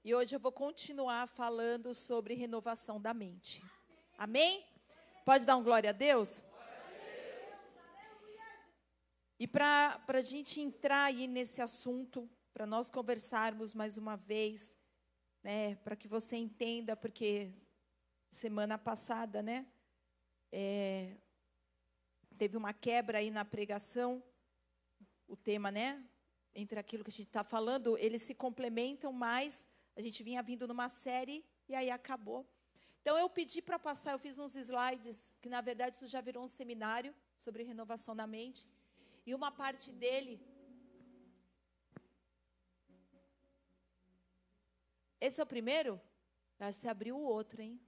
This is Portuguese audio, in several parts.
E hoje eu vou continuar falando sobre renovação da mente. Amém? Pode dar um glória a Deus? E para a gente entrar aí nesse assunto, para nós conversarmos mais uma vez, né, para que você entenda, porque semana passada, né, teve uma quebra aí na pregação, o tema, né, entre aquilo que a gente está falando, eles se complementam, mas a gente vinha vindo numa série e aí acabou. Então, eu pedi para passar, eu fiz uns slides, que na verdade isso já virou um seminário sobre renovação da mente. E uma parte dele... Esse é o primeiro? Eu acho que você abriu o outro, hein?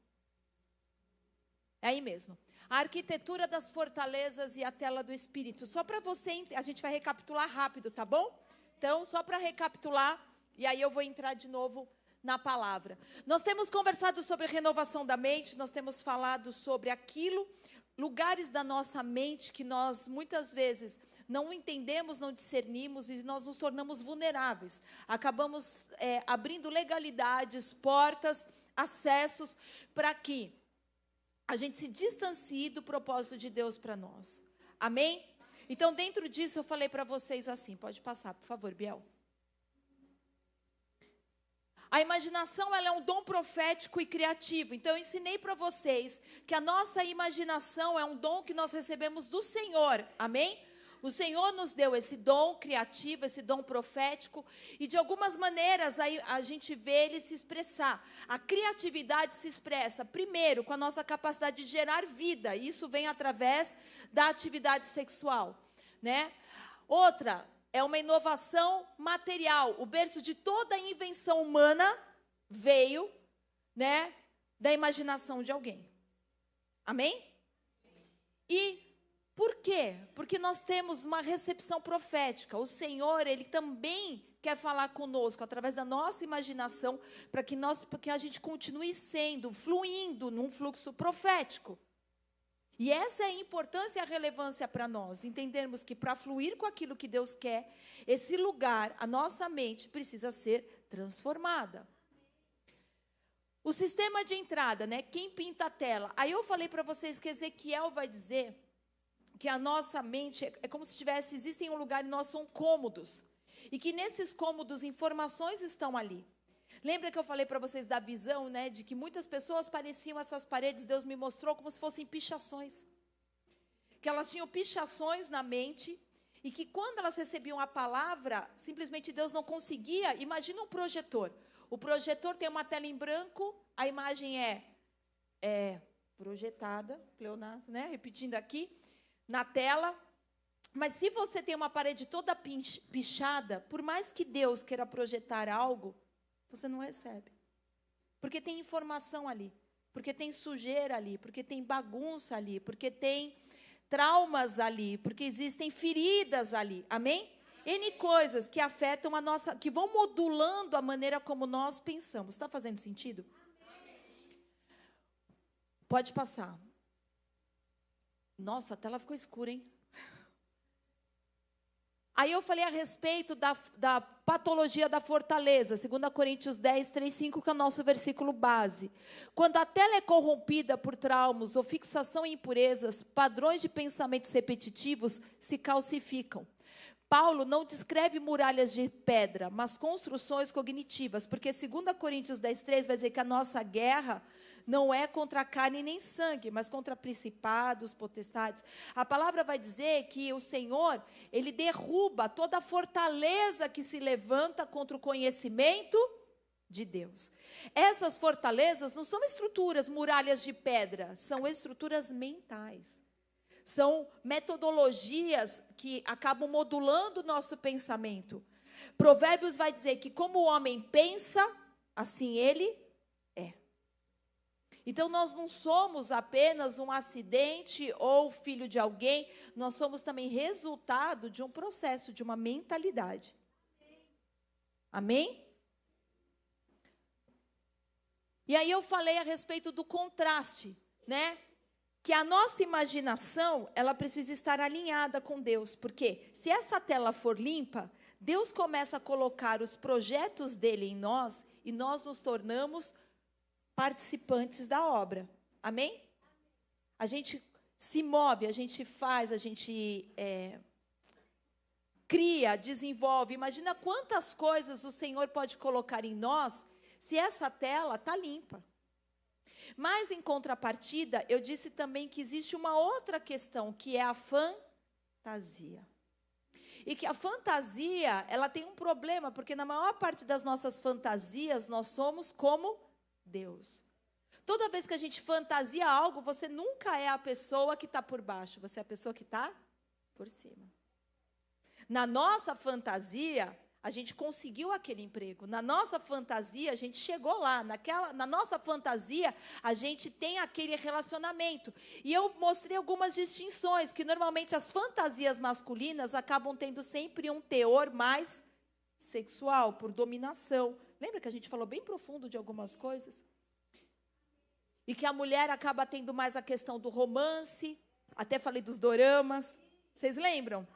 É aí mesmo. A arquitetura das fortalezas e a tela do Espírito. Só para você... A gente vai recapitular rápido, tá bom? Então, só para recapitular, e aí eu vou entrar de novo na palavra. Nós temos conversado sobre renovação da mente, nós temos falado sobre aquilo, lugares da nossa mente que nós muitas vezes não entendemos, não discernimos e nós nos tornamos vulneráveis. Acabamos abrindo legalidades, portas, acessos para que a gente se distancie do propósito de Deus para nós. Amém? Então, dentro disso, eu falei para vocês assim, pode passar, por favor, Biel. A imaginação, ela é um dom profético e criativo. Então, eu ensinei para vocês que a nossa imaginação é um dom que nós recebemos do Senhor. Amém? O Senhor nos deu esse dom criativo, esse dom profético. E, de algumas maneiras, aí a gente vê ele se expressar. A criatividade se expressa, primeiro, com a nossa capacidade de gerar vida. Isso vem através da atividade sexual, né? Outra... é uma inovação material. O berço de toda a invenção humana veio, né, da imaginação de alguém. Amém? E por quê? Porque nós temos uma recepção profética. O Senhor, Ele também quer falar conosco através da nossa imaginação para que a gente continue sendo, fluindo num fluxo profético. E essa é a importância e a relevância para nós, entendermos que para fluir com aquilo que Deus quer, esse lugar, a nossa mente precisa ser transformada. O sistema de entrada, né? Quem pinta a tela? Aí eu falei para vocês que Ezequiel vai dizer que a nossa mente é como se existem um lugar e nós somos cômodos. E que nesses cômodos informações estão ali. Lembra que eu falei para vocês da visão, né, de que muitas pessoas pareciam essas paredes, Deus me mostrou como se fossem pichações. Que elas tinham pichações na mente e que quando elas recebiam a palavra, simplesmente Deus não conseguia. Imagina um projetor. O projetor tem uma tela em branco, a imagem é projetada, pleonasmo, né, repetindo aqui, na tela. Mas se você tem uma parede toda pichada, por mais que Deus queira projetar algo, você não recebe. Porque tem informação ali. Porque tem sujeira ali. Porque tem bagunça ali. Porque tem traumas ali. Porque existem feridas ali. Amém? N coisas que afetam a nossa... que vão modulando a maneira como nós pensamos. Está fazendo sentido? Pode passar. Nossa, a tela ficou escura, hein? Aí eu falei a respeito da patologia da fortaleza, 2 Coríntios 10, 3, 5, que é o nosso versículo base. Quando a tela é corrompida por traumas ou fixação em impurezas, padrões de pensamentos repetitivos se calcificam. Paulo não descreve muralhas de pedra, mas construções cognitivas, porque 2 Coríntios 10, 3 vai dizer que a nossa guerra não é contra carne nem sangue, mas contra principados, potestades. A palavra vai dizer que o Senhor, Ele derruba toda a fortaleza que se levanta contra o conhecimento de Deus. Essas fortalezas não são estruturas, muralhas de pedra, são estruturas mentais. São metodologias que acabam modulando o nosso pensamento. Provérbios vai dizer que como o homem pensa, assim ele é. Então, nós não somos apenas um acidente ou filho de alguém, nós somos também resultado de um processo, de uma mentalidade. Amém? E aí eu falei a respeito do contraste, né? Que a nossa imaginação, ela precisa estar alinhada com Deus. Porque se essa tela for limpa, Deus começa a colocar os projetos dele em nós e nós nos tornamos participantes da obra. Amém? A gente se move, a gente faz, a gente cria, desenvolve. Imagina quantas coisas o Senhor pode colocar em nós se essa tela está limpa. Mas, em contrapartida, eu disse também que existe uma outra questão, que é a fantasia. E que a fantasia, ela tem um problema, porque na maior parte das nossas fantasias, nós somos como Deus. Toda vez que a gente fantasia algo, você nunca é a pessoa que está por baixo, você é a pessoa que está por cima. Na nossa fantasia, a gente conseguiu aquele emprego. Na nossa fantasia, a gente chegou lá. Na nossa fantasia, a gente tem aquele relacionamento. E eu mostrei algumas distinções, que normalmente as fantasias masculinas acabam tendo sempre um teor mais sexual, por dominação. Lembra que a gente falou bem profundo de algumas coisas? E que a mulher acaba tendo mais a questão do romance. Até falei dos doramas. Vocês lembram?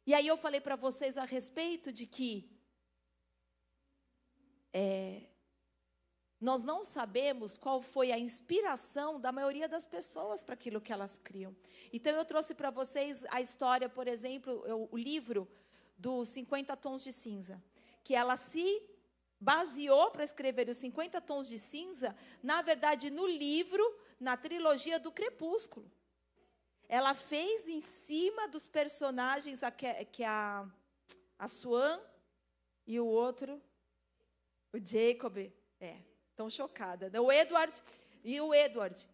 E aí eu falei para vocês a respeito de que nós não sabemos qual foi a inspiração da maioria das pessoas para aquilo que elas criam. Então eu trouxe para vocês a história, por exemplo, o livro dos 50 Tons de Cinza, que ela se baseou para escrever os 50 Tons de Cinza, na verdade, no livro, na trilogia do Crepúsculo. Ela fez em cima dos personagens, que a Swan e o outro, o Jacob, tão chocada, né? O Edward e o Edward.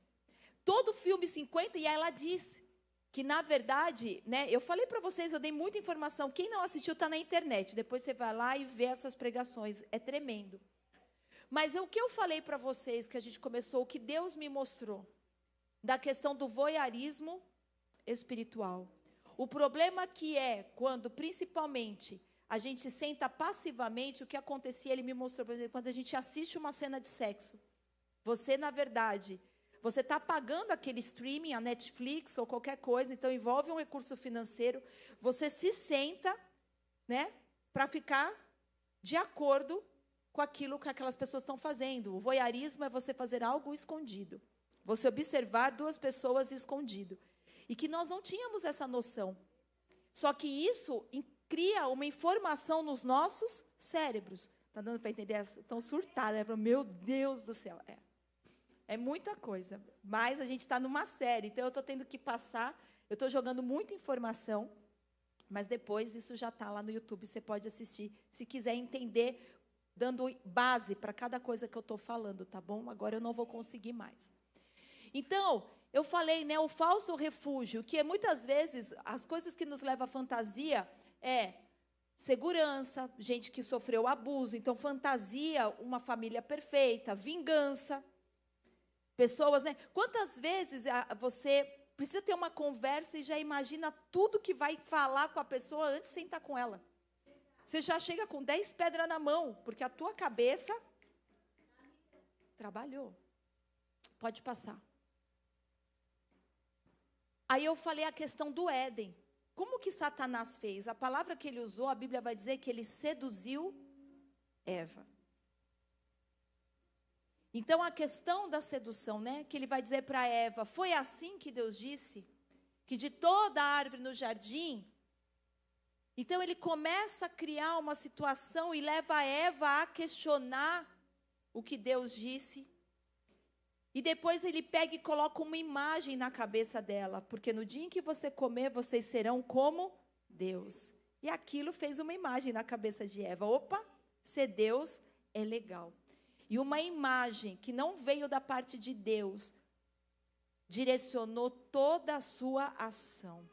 Todo o filme 50, e ela diz que, na verdade, né, eu falei para vocês, eu dei muita informação, quem não assistiu está na internet, depois você vai lá e vê essas pregações, é tremendo. Mas o que eu falei para vocês, que a gente começou, o que Deus me mostrou, da questão do voyeurismo espiritual. O problema que é quando, principalmente, a gente senta passivamente, o que acontecia, ele me mostrou, por exemplo, quando a gente assiste uma cena de sexo. Você, na verdade, você está pagando aquele streaming, a Netflix ou qualquer coisa, então envolve um recurso financeiro, você se senta, né, para ficar de acordo com aquilo que aquelas pessoas estão fazendo. O voyeurismo é você fazer algo escondido. Você observar duas pessoas escondido. E que nós não tínhamos essa noção. Só que isso cria uma informação nos nossos cérebros. Está dando para entender? Estão surtadas. Meu Deus do céu. É muita coisa. Mas a gente está numa série. Então, eu estou tendo que passar. Eu estou jogando muita informação. Mas depois, isso já está lá no YouTube. Você pode assistir. Se quiser entender, dando base para cada coisa que eu estou falando. Tá bom? Agora eu não vou conseguir mais. Então, eu falei, né, o falso refúgio, que muitas vezes as coisas que nos levam à fantasia é segurança, gente que sofreu abuso, então fantasia, uma família perfeita, vingança, pessoas, né? Quantas vezes você precisa ter uma conversa e já imagina tudo que vai falar com a pessoa antes de sentar com ela? Você já chega com 10 pedras na mão, porque a tua cabeça trabalhou. Pode passar. Aí eu falei a questão do Éden. Como que Satanás fez? A palavra que ele usou, a Bíblia vai dizer que ele seduziu Eva. Então, a questão da sedução, né? Que ele vai dizer para Eva, foi assim que Deus disse? Que de toda a árvore no jardim? Então, ele começa a criar uma situação e leva a Eva a questionar o que Deus disse. E depois ele pega e coloca uma imagem na cabeça dela, porque no dia em que você comer, vocês serão como Deus. E aquilo fez uma imagem na cabeça de Eva. Opa, ser Deus é legal. E uma imagem que não veio da parte de Deus, direcionou toda a sua ação.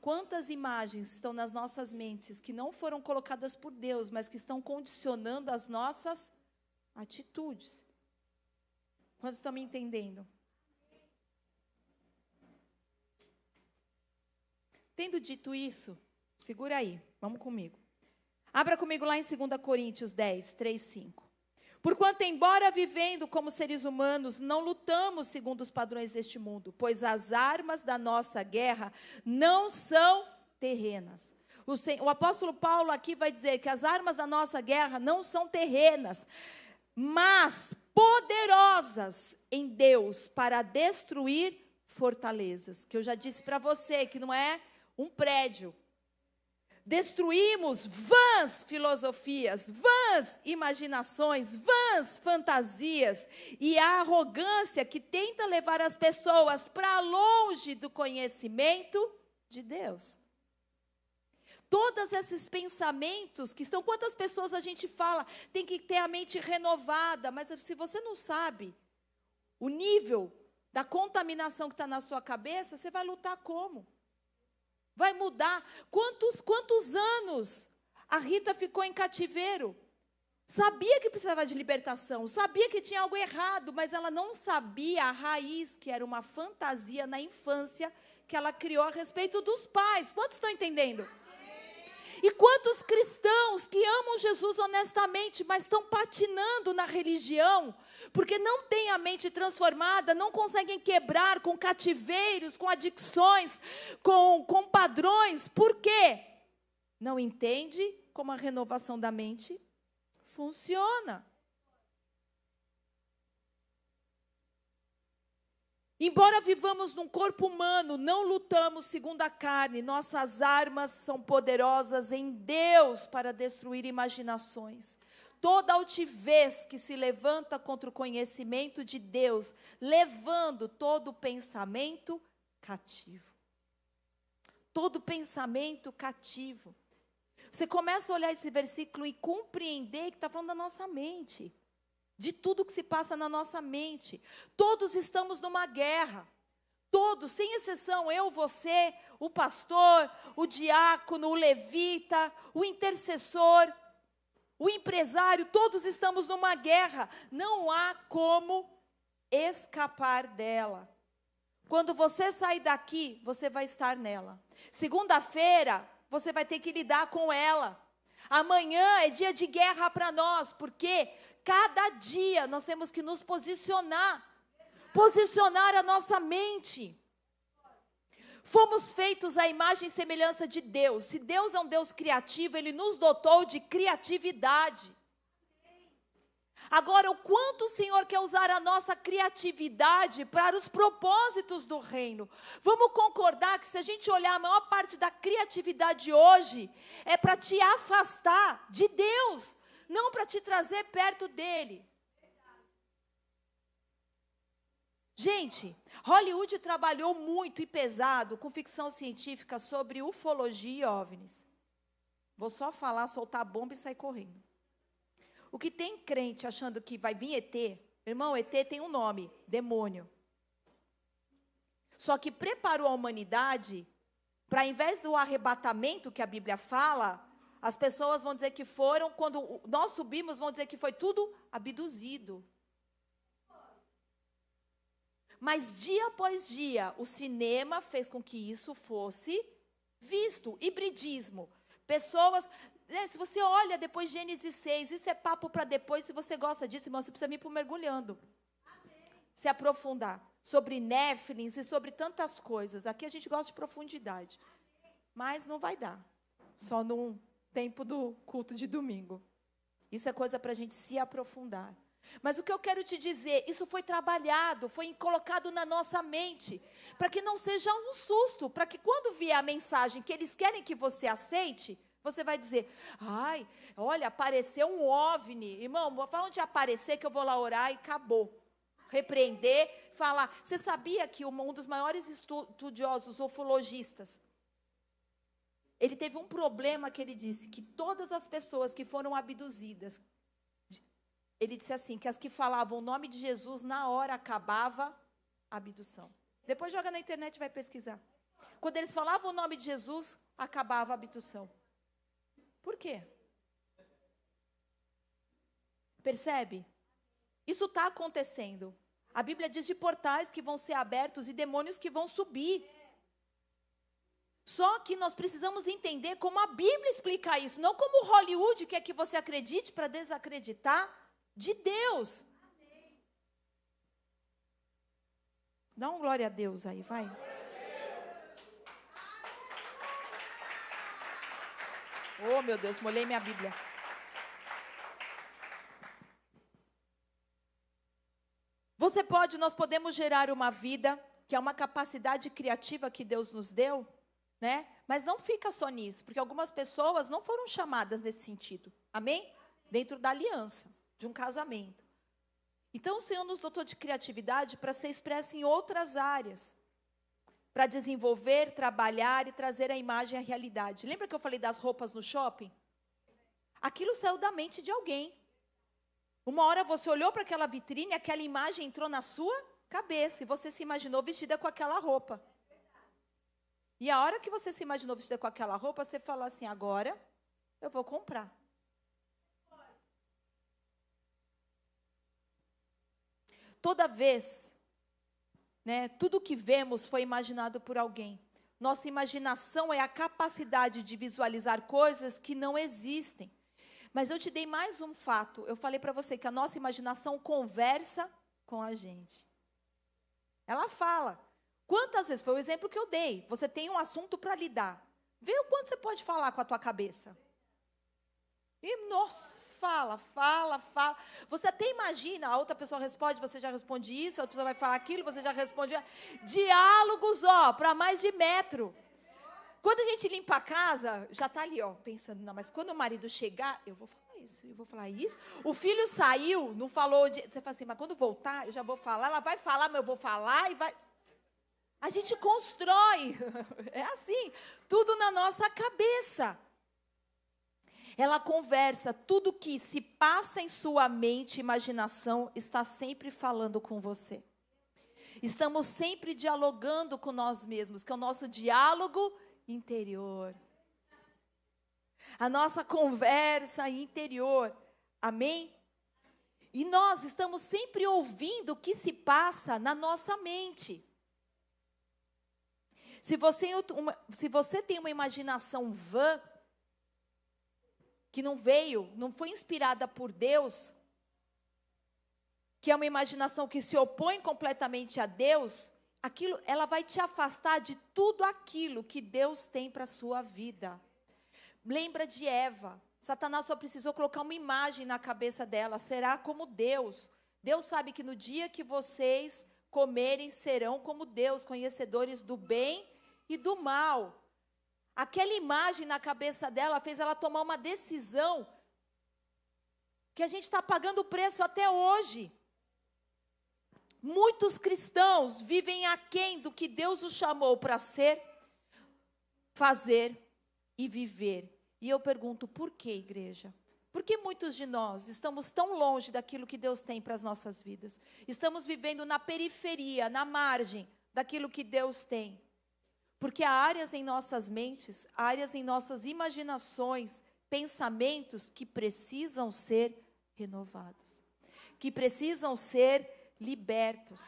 Quantas imagens estão nas nossas mentes que não foram colocadas por Deus, mas que estão condicionando as nossas atitudes? Quantos estão me entendendo? Tendo dito isso, segura aí, vamos comigo. Abra comigo lá em 2 Coríntios 10, 3, 5. Porquanto, embora vivendo como seres humanos, não lutamos segundo os padrões deste mundo, pois as armas da nossa guerra não são terrenas, O apóstolo Paulo aqui vai dizer que as armas da nossa guerra não são terrenas, mas poderosas em Deus para destruir fortalezas. Que eu já disse para você que não é um prédio. Destruímos vãs filosofias, vãs imaginações, vãs fantasias e a arrogância que tenta levar as pessoas para longe do conhecimento de Deus. Todos esses pensamentos que estão, quantas pessoas a gente fala, tem que ter a mente renovada, mas se você não sabe o nível da contaminação que está na sua cabeça, você vai lutar como? Vai mudar. Quantos anos a Rita ficou em cativeiro? Sabia que precisava de libertação, sabia que tinha algo errado, mas ela não sabia a raiz, que era uma fantasia na infância, que ela criou a respeito dos pais. Quantos estão entendendo? E quantos cristãos que amam Jesus honestamente, mas estão patinando na religião, porque não têm a mente transformada, não conseguem quebrar com cativeiros, com adicções, com padrões. Por quê? Não entende como a renovação da mente funciona. Embora vivamos num corpo humano, não lutamos segundo a carne. Nossas armas são poderosas em Deus para destruir imaginações. Toda altivez que se levanta contra o conhecimento de Deus, levando todo pensamento cativo. Todo pensamento cativo. Você começa a olhar esse versículo e compreender que está falando da nossa mente. De tudo que se passa na nossa mente. Todos estamos numa guerra. Todos, sem exceção, eu, você, o pastor, o diácono, o levita, o intercessor, o empresário, todos estamos numa guerra. Não há como escapar dela. Quando você sair daqui, você vai estar nela. Segunda-feira, você vai ter que lidar com ela. Amanhã é dia de guerra para nós, porque cada dia nós temos que nos posicionar a nossa mente. Fomos feitos à imagem e semelhança de Deus. Se Deus é um Deus criativo, Ele nos dotou de criatividade. Agora, o quanto o Senhor quer usar a nossa criatividade para os propósitos do reino. Vamos concordar que se a gente olhar a maior parte da criatividade hoje, é para te afastar de Deus, não para te trazer perto dele. Gente, Hollywood trabalhou muito e pesado com ficção científica sobre ufologia e OVNIs. Vou só falar, soltar a bomba e sair correndo. O que tem crente achando que vai vir ET, irmão, ET tem um nome, demônio. Só que preparou a humanidade para, ao invés do arrebatamento que a Bíblia fala, as pessoas vão dizer que foram, quando nós subimos, vão dizer que foi tudo abduzido. Mas dia após dia, o cinema fez com que isso fosse visto. Hibridismo. Pessoas, se você olha depois de Gênesis 6, isso é papo para depois, se você gosta disso, irmão, você precisa vir para o mergulhando. Amém. Se aprofundar sobre Néfilins e sobre tantas coisas. Aqui a gente gosta de profundidade. Mas não vai dar. Só no tempo do culto de domingo. Isso é coisa para a gente se aprofundar. Mas o que eu quero te dizer, isso foi trabalhado, foi colocado na nossa mente, para que não seja um susto, para que quando vier a mensagem que eles querem que você aceite, você vai dizer, ai, olha, apareceu um OVNI, irmão, fala onde aparecer que eu vou lá orar e acabou. Repreender, falar. Você sabia que um dos maiores estudiosos, ufologistas, ele teve um problema que ele disse, que todas as pessoas que foram abduzidas, ele disse assim, que as que falavam o nome de Jesus, na hora acabava a abdução. Depois joga na internet e vai pesquisar. Quando eles falavam o nome de Jesus, acabava a abdução. Por quê? Percebe? Isso está acontecendo. A Bíblia diz de portais que vão ser abertos e demônios que vão subir. Só que nós precisamos entender como a Bíblia explica isso, não como Hollywood quer que você acredite para desacreditar de Deus. Dá um glória a Deus aí, vai. Oh, meu Deus, molhei minha Bíblia. Nós podemos gerar uma vida, que é uma capacidade criativa que Deus nos deu, né? Mas não fica só nisso, porque algumas pessoas não foram chamadas nesse sentido. Amém? Dentro da aliança, de um casamento. Então, o Senhor nos dotou de criatividade para ser expressa em outras áreas. Para desenvolver, trabalhar e trazer a imagem à realidade. Lembra que eu falei das roupas no shopping? Aquilo saiu da mente de alguém. Uma hora você olhou para aquela vitrine, aquela imagem entrou na sua cabeça e você se imaginou vestida com aquela roupa. E a hora que você se imaginou vestida com aquela roupa, você falou assim, agora eu vou comprar. Toda vez, né, tudo que vemos foi imaginado por alguém. Nossa imaginação é a capacidade de visualizar coisas que não existem. Mas eu te dei mais um fato. Eu falei para você que a nossa imaginação conversa com a gente. Ela fala. Quantas vezes, foi o exemplo que eu dei, você tem um assunto para lidar. Vê o quanto você pode falar com a tua cabeça. E, nossa, fala. Você até imagina, a outra pessoa responde, você já responde isso, a outra pessoa vai falar aquilo, você já responde. Diálogos, para mais de metro. Quando a gente limpa a casa, já está ali, pensando, não, mas quando o marido chegar, eu vou falar isso, eu vou falar isso. O filho saiu, não falou, você fala assim, mas quando voltar, eu já vou falar, ela vai falar, mas eu vou falar e vai... A gente constrói, é assim, tudo na nossa cabeça. Ela conversa, tudo que se passa em sua mente, imaginação, está sempre falando com você. Estamos sempre dialogando com nós mesmos, que é o nosso diálogo interior. A nossa conversa interior. Amém? E nós estamos sempre ouvindo o que se passa na nossa mente. Se você tem uma imaginação vã, que não foi inspirada por Deus, que é uma imaginação que se opõe completamente a Deus, ela vai te afastar de tudo aquilo que Deus tem para a sua vida. Lembra de Eva. Satanás só precisou colocar uma imagem na cabeça dela. Será como Deus. Deus sabe que no dia que vocês comerem, serão como Deus, conhecedores do bem e do mal. Aquela imagem na cabeça dela fez ela tomar uma decisão que a gente está pagando o preço até hoje. Muitos cristãos vivem aquém do que Deus os chamou para ser, fazer e viver. E eu pergunto, por que, igreja? Por que muitos de nós estamos tão longe daquilo que Deus tem para as nossas vidas? Estamos vivendo na periferia, na margem daquilo que Deus tem. Porque há áreas em nossas mentes, áreas em nossas imaginações, pensamentos que precisam ser renovados. Que precisam ser libertos.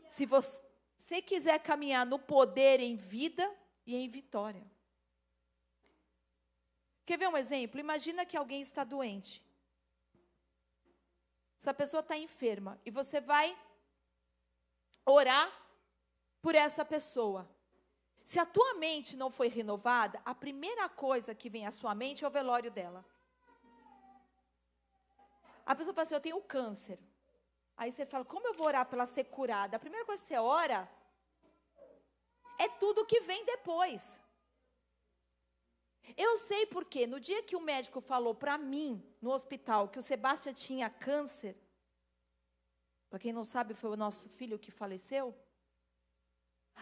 Se você quiser caminhar no poder em vida e em vitória. Quer ver um exemplo? Imagina que alguém está doente. Essa pessoa está enferma e você vai orar por essa pessoa. Se a tua mente não foi renovada, a primeira coisa que vem à sua mente é o velório dela. A pessoa fala assim, eu tenho câncer. Aí você fala, como eu vou orar para ela ser curada? A primeira coisa que você ora é tudo que vem depois. Eu sei porque no dia que o médico falou para mim, no hospital, que o Sebastião tinha câncer, para quem não sabe, foi o nosso filho que faleceu.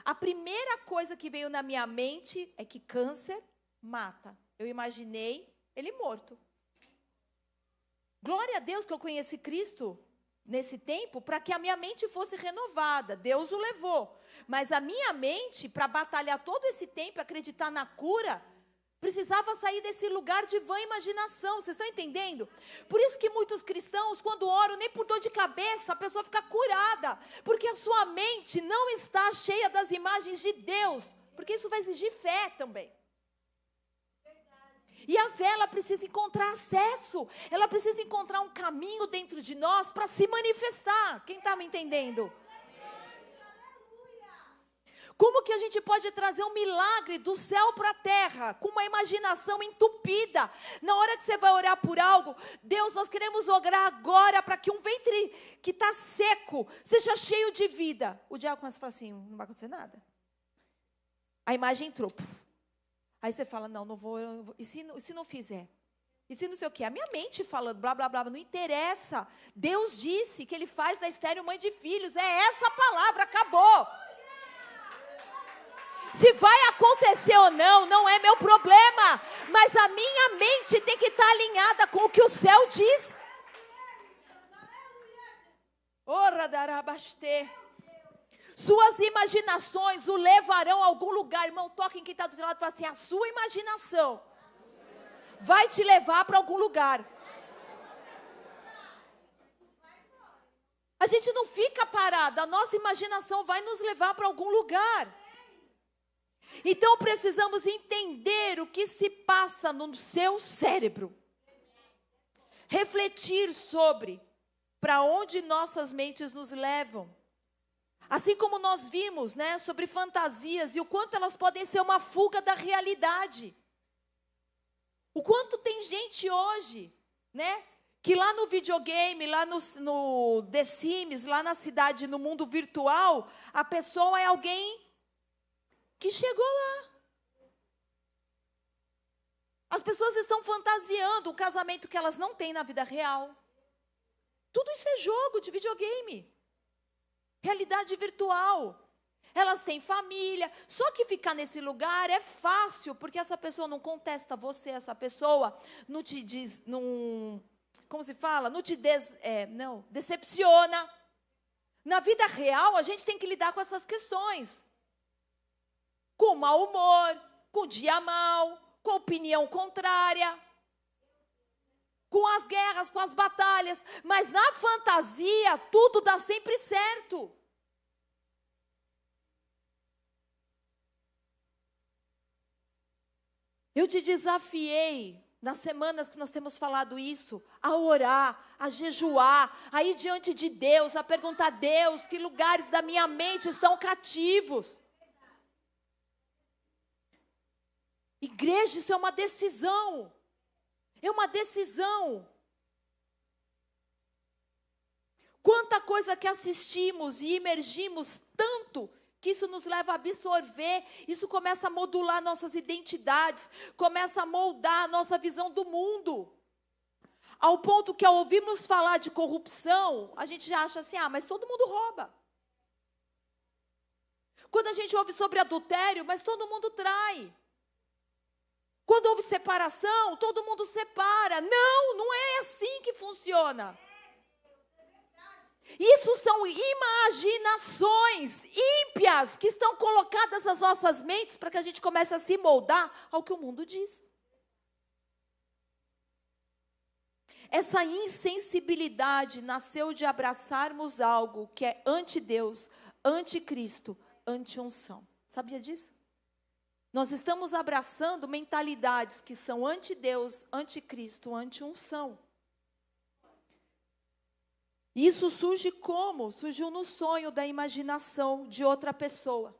A primeira coisa que veio na minha mente é que câncer mata. Eu imaginei ele morto. Glória a Deus que eu conheci Cristo nesse tempo, para que a minha mente fosse renovada. Deus o levou. Mas a minha mente, para batalhar todo esse tempo, acreditar na cura, precisava sair desse lugar de vã imaginação. Vocês estão entendendo? Por isso que muitos cristãos, quando oram, nem por dor de cabeça, a pessoa fica curada. Porque a sua mente não está cheia das imagens de Deus. Porque isso vai exigir fé também. E a fé, ela precisa encontrar acesso. Ela precisa encontrar um caminho dentro de nós para se manifestar. Quem está me entendendo? Como que a gente pode trazer um milagre do céu para a terra, com uma imaginação entupida? Na hora que você vai orar por algo, Deus, nós queremos orar agora para que um ventre que está seco, seja cheio de vida. O diabo começa a falar assim, não vai acontecer nada. A imagem entrou. Aí você fala, não vou, e se não fizer? E se não sei o quê? A minha mente falando, blá, blá, blá, não interessa. Deus disse que Ele faz da estéril mãe de filhos. É essa a palavra, acabou. Se vai acontecer ou não, não é meu problema. Mas a minha mente tem que estar alinhada com o que o céu diz. Ora darabastê. Suas imaginações o levarão a algum lugar. Irmão, toca em quem está do outro lado e fala assim, a sua imaginação vai te levar para algum lugar. A gente não fica parado, a nossa imaginação vai nos levar para algum lugar. Então precisamos entender o que se passa no seu cérebro. Refletir sobre para onde nossas mentes nos levam. Assim como nós vimos, né, sobre fantasias e o quanto elas podem ser uma fuga da realidade. O quanto tem gente hoje, né, que lá no videogame, lá no The Sims, lá na cidade, no mundo virtual, a pessoa é alguém que chegou lá. As pessoas estão fantasiando o casamento que elas não têm na vida real. Tudo isso é jogo de videogame. Realidade virtual. Elas têm família. Só que ficar nesse lugar é fácil, porque essa pessoa não contesta você, essa pessoa não te diz, não, como se fala? Não te decepciona. Na vida real, a gente tem que lidar com essas questões. Com mau humor, com dia mau, com opinião contrária, com as guerras, com as batalhas. Mas na fantasia, tudo dá sempre certo. Eu te desafiei, nas semanas que nós temos falado isso, a orar, a jejuar, a ir diante de Deus, a perguntar a Deus que lugares da minha mente estão cativos. Igreja, isso é uma decisão. É uma decisão. Quanta coisa que assistimos e imergimos tanto que isso nos leva a absorver, isso começa a modular nossas identidades, começa a moldar a nossa visão do mundo. Ao ponto que ao ouvirmos falar de corrupção, a gente já acha assim, mas todo mundo rouba. Quando a gente ouve sobre adultério, mas todo mundo trai. Quando houve separação, todo mundo separa. Não, não é assim que funciona. Isso são imaginações ímpias que estão colocadas nas nossas mentes para que a gente comece a se moldar ao que o mundo diz. Essa insensibilidade nasceu de abraçarmos algo que é anti-Deus, anti-Cristo, anti-unção. Sabia disso? Nós estamos abraçando mentalidades que são anti-Deus, anti-Cristo, anti-unção. Isso surge como? Surgiu no sonho da imaginação de outra pessoa.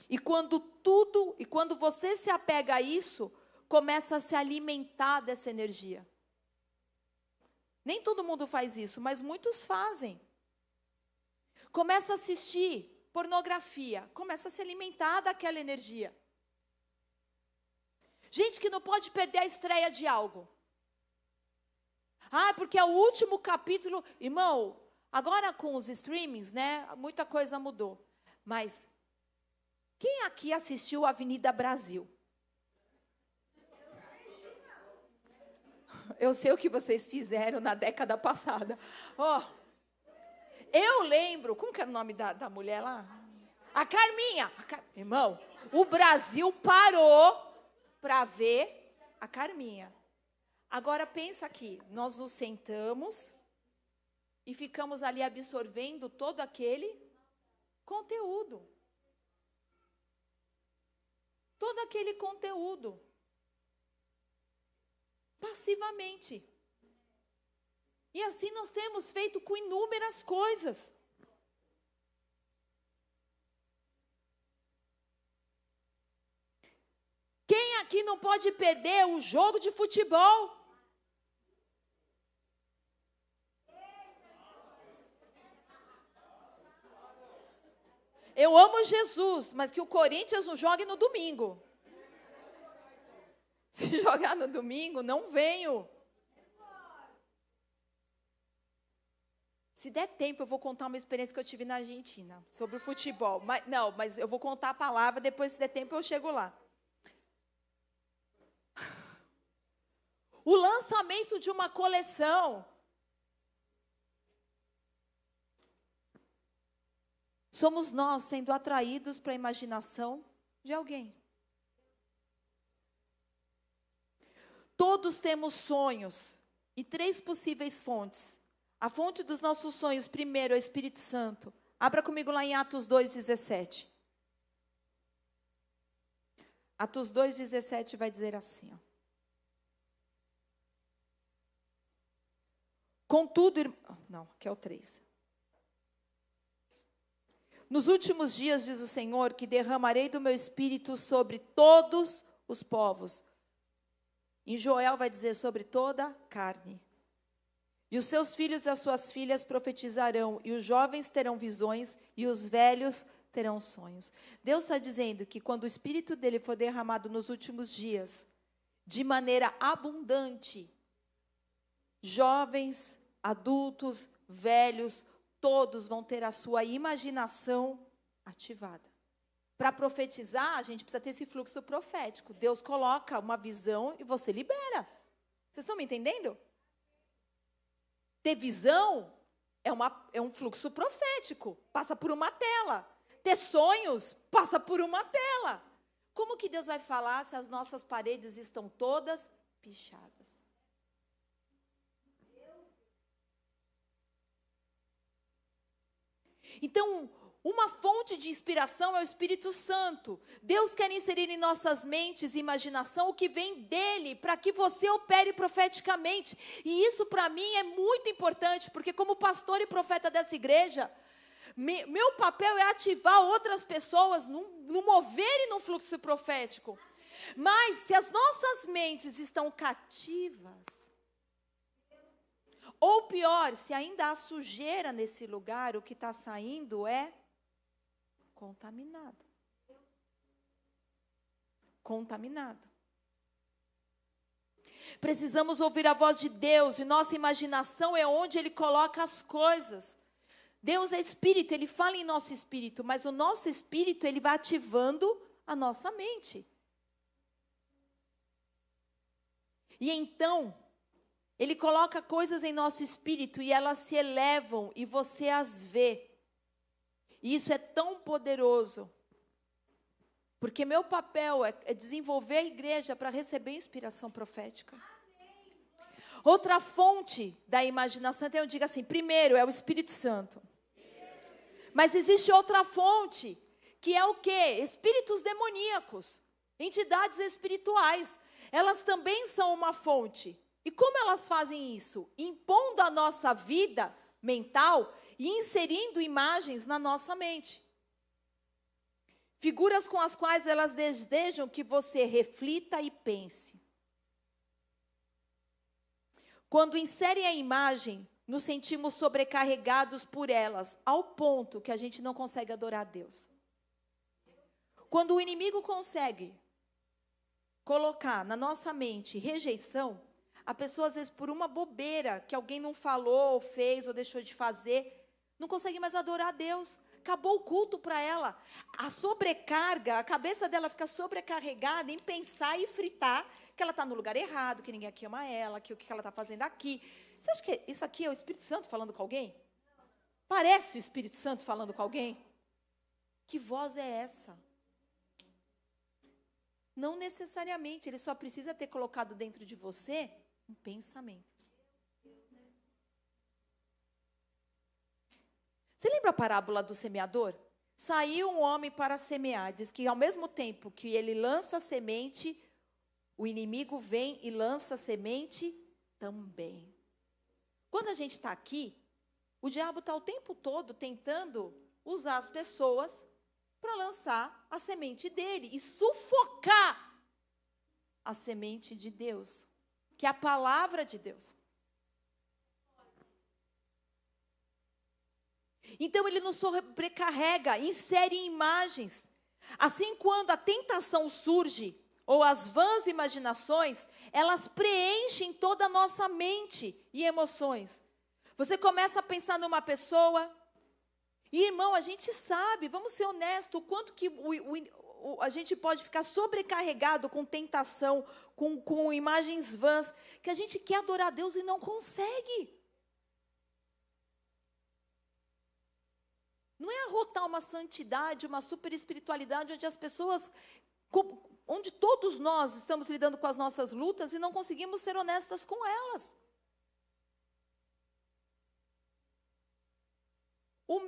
E quando você se apega a isso, começa a se alimentar dessa energia. Nem todo mundo faz isso, mas muitos fazem. Começa a assistir pornografia, começa a se alimentar daquela energia. Gente que não pode perder a estreia de algo. Porque é o último capítulo. Irmão, agora com os streamings, né? Muita coisa mudou. Mas, quem aqui assistiu Avenida Brasil? Eu sei o que vocês fizeram na década passada. Eu lembro, como que era o nome da mulher lá? A Carminha. Irmão, o Brasil parou para ver a Carminha. Agora pensa aqui, nós nos sentamos e ficamos ali absorvendo todo aquele conteúdo. Todo aquele conteúdo. Passivamente. E assim nós temos feito com inúmeras coisas. Quem aqui não pode perder o jogo de futebol? Eu amo Jesus, mas que o Corinthians não jogue no domingo. Se jogar no domingo, não venho. Se der tempo, eu vou contar uma experiência que eu tive na Argentina, sobre o futebol. Mas eu vou contar a palavra, depois, se der tempo, eu chego lá. O lançamento de uma coleção. Somos nós sendo atraídos para a imaginação de alguém. Todos temos sonhos e 3 possíveis fontes. A fonte dos nossos sonhos, primeiro, é o Espírito Santo. Abra comigo lá em Atos 2,17. Atos 2,17 vai dizer assim, ó. Contudo, não, aqui é o 3. Nos últimos dias, diz o Senhor, que derramarei do meu Espírito sobre todos os povos. Em Joel vai dizer sobre toda a carne. E os seus filhos e as suas filhas profetizarão, e os jovens terão visões, e os velhos terão sonhos. Deus está dizendo que quando o Espírito dele for derramado nos últimos dias, de maneira abundante, jovens, adultos, velhos, todos vão ter a sua imaginação ativada. Para profetizar, a gente precisa ter esse fluxo profético. Deus coloca uma visão e você libera. Vocês estão me entendendo? Ter visão é um fluxo profético. Passa por uma tela. Ter sonhos passa por uma tela. Como que Deus vai falar se as nossas paredes estão todas pichadas? Então, uma fonte de inspiração é o Espírito Santo. Deus quer inserir em nossas mentes e imaginação o que vem dele, para que você opere profeticamente. E isso para mim é muito importante, porque como pastor e profeta dessa igreja, meu papel é ativar outras pessoas no mover e no fluxo profético. Mas se as nossas mentes estão cativas, ou pior, se ainda há sujeira nesse lugar, o que está saindo é contaminado. Contaminado. Precisamos ouvir a voz de Deus, e nossa imaginação é onde Ele coloca as coisas. Deus é espírito, Ele fala em nosso espírito, mas o nosso espírito, Ele vai ativando a nossa mente. E então, Ele coloca coisas em nosso espírito e elas se elevam e você as vê. E isso é tão poderoso. Porque meu papel é desenvolver a igreja para receber inspiração profética. Outra fonte da imaginação, então eu digo assim, primeiro é o Espírito Santo. Mas existe outra fonte, que é o quê? Espíritos demoníacos, entidades espirituais. Elas também são uma fonte. E como elas fazem isso? Impondo a nossa vida mental e inserindo imagens na nossa mente. Figuras com as quais elas desejam que você reflita e pense. Quando inserem a imagem, nos sentimos sobrecarregados por elas, ao ponto que a gente não consegue adorar a Deus. Quando o inimigo consegue colocar na nossa mente rejeição, a pessoa, às vezes, por uma bobeira que alguém não falou, ou fez, ou deixou de fazer, não consegue mais adorar a Deus. Acabou o culto para ela. A sobrecarga, a cabeça dela fica sobrecarregada em pensar e fritar que ela está no lugar errado, que ninguém aqui ama ela, que o que ela está fazendo aqui. Você acha que isso aqui é o Espírito Santo falando com alguém? Parece o Espírito Santo falando com alguém? Que voz é essa? Não necessariamente, ele só precisa ter colocado dentro de você um pensamento. Você lembra a parábola do semeador? Saiu um homem para semear. Diz que ao mesmo tempo que ele lança a semente, o inimigo vem e lança a semente também. Quando a gente está aqui, o diabo está o tempo todo tentando usar as pessoas para lançar a semente dele e sufocar a semente de Deus, que é a palavra de Deus. Então ele nos sobrecarrega, insere imagens. Assim, quando a tentação surge, ou as vãs imaginações, elas preenchem toda a nossa mente e emoções. Você começa a pensar numa pessoa, e irmão, a gente sabe, vamos ser honestos, o quanto que a gente pode ficar sobrecarregado com tentação, com imagens vãs, que a gente quer adorar a Deus e não consegue. Não é arrotar uma santidade, uma super espiritualidade, onde as pessoas, onde todos nós estamos lidando com as nossas lutas e não conseguimos ser honestas com elas. O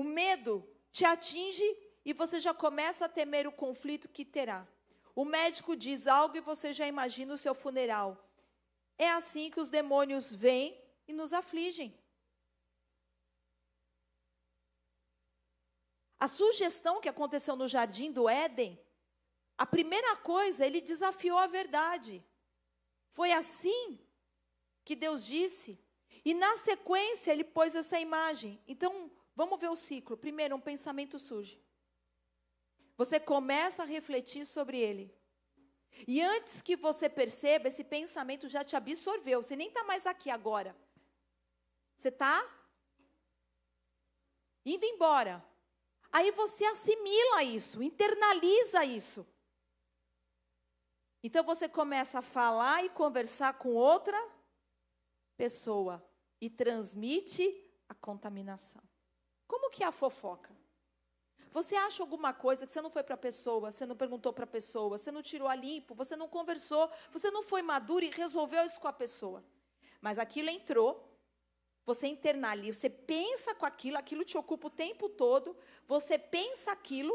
medo te atinge e você já começa a temer o conflito que terá. O médico diz algo e você já imagina o seu funeral. É assim que os demônios vêm e nos afligem. A sugestão que aconteceu no jardim do Éden, a primeira coisa, ele desafiou a verdade. Foi assim que Deus disse. E na sequência, ele pôs essa imagem. Então, vamos ver o ciclo. Primeiro, um pensamento surge. Você começa a refletir sobre ele. E antes que você perceba, esse pensamento já te absorveu. Você nem está mais aqui agora. Você está indo embora. Aí você assimila isso, internaliza isso. Então você começa a falar e conversar com outra pessoa e transmite a contaminação. Como que é a fofoca? Você acha alguma coisa que você não foi para a pessoa, você não perguntou para a pessoa, você não tirou a limpo, você não conversou, você não foi maduro e resolveu isso com a pessoa. Mas aquilo entrou. Você internaliza, você pensa com aquilo, aquilo te ocupa o tempo todo, você pensa aquilo,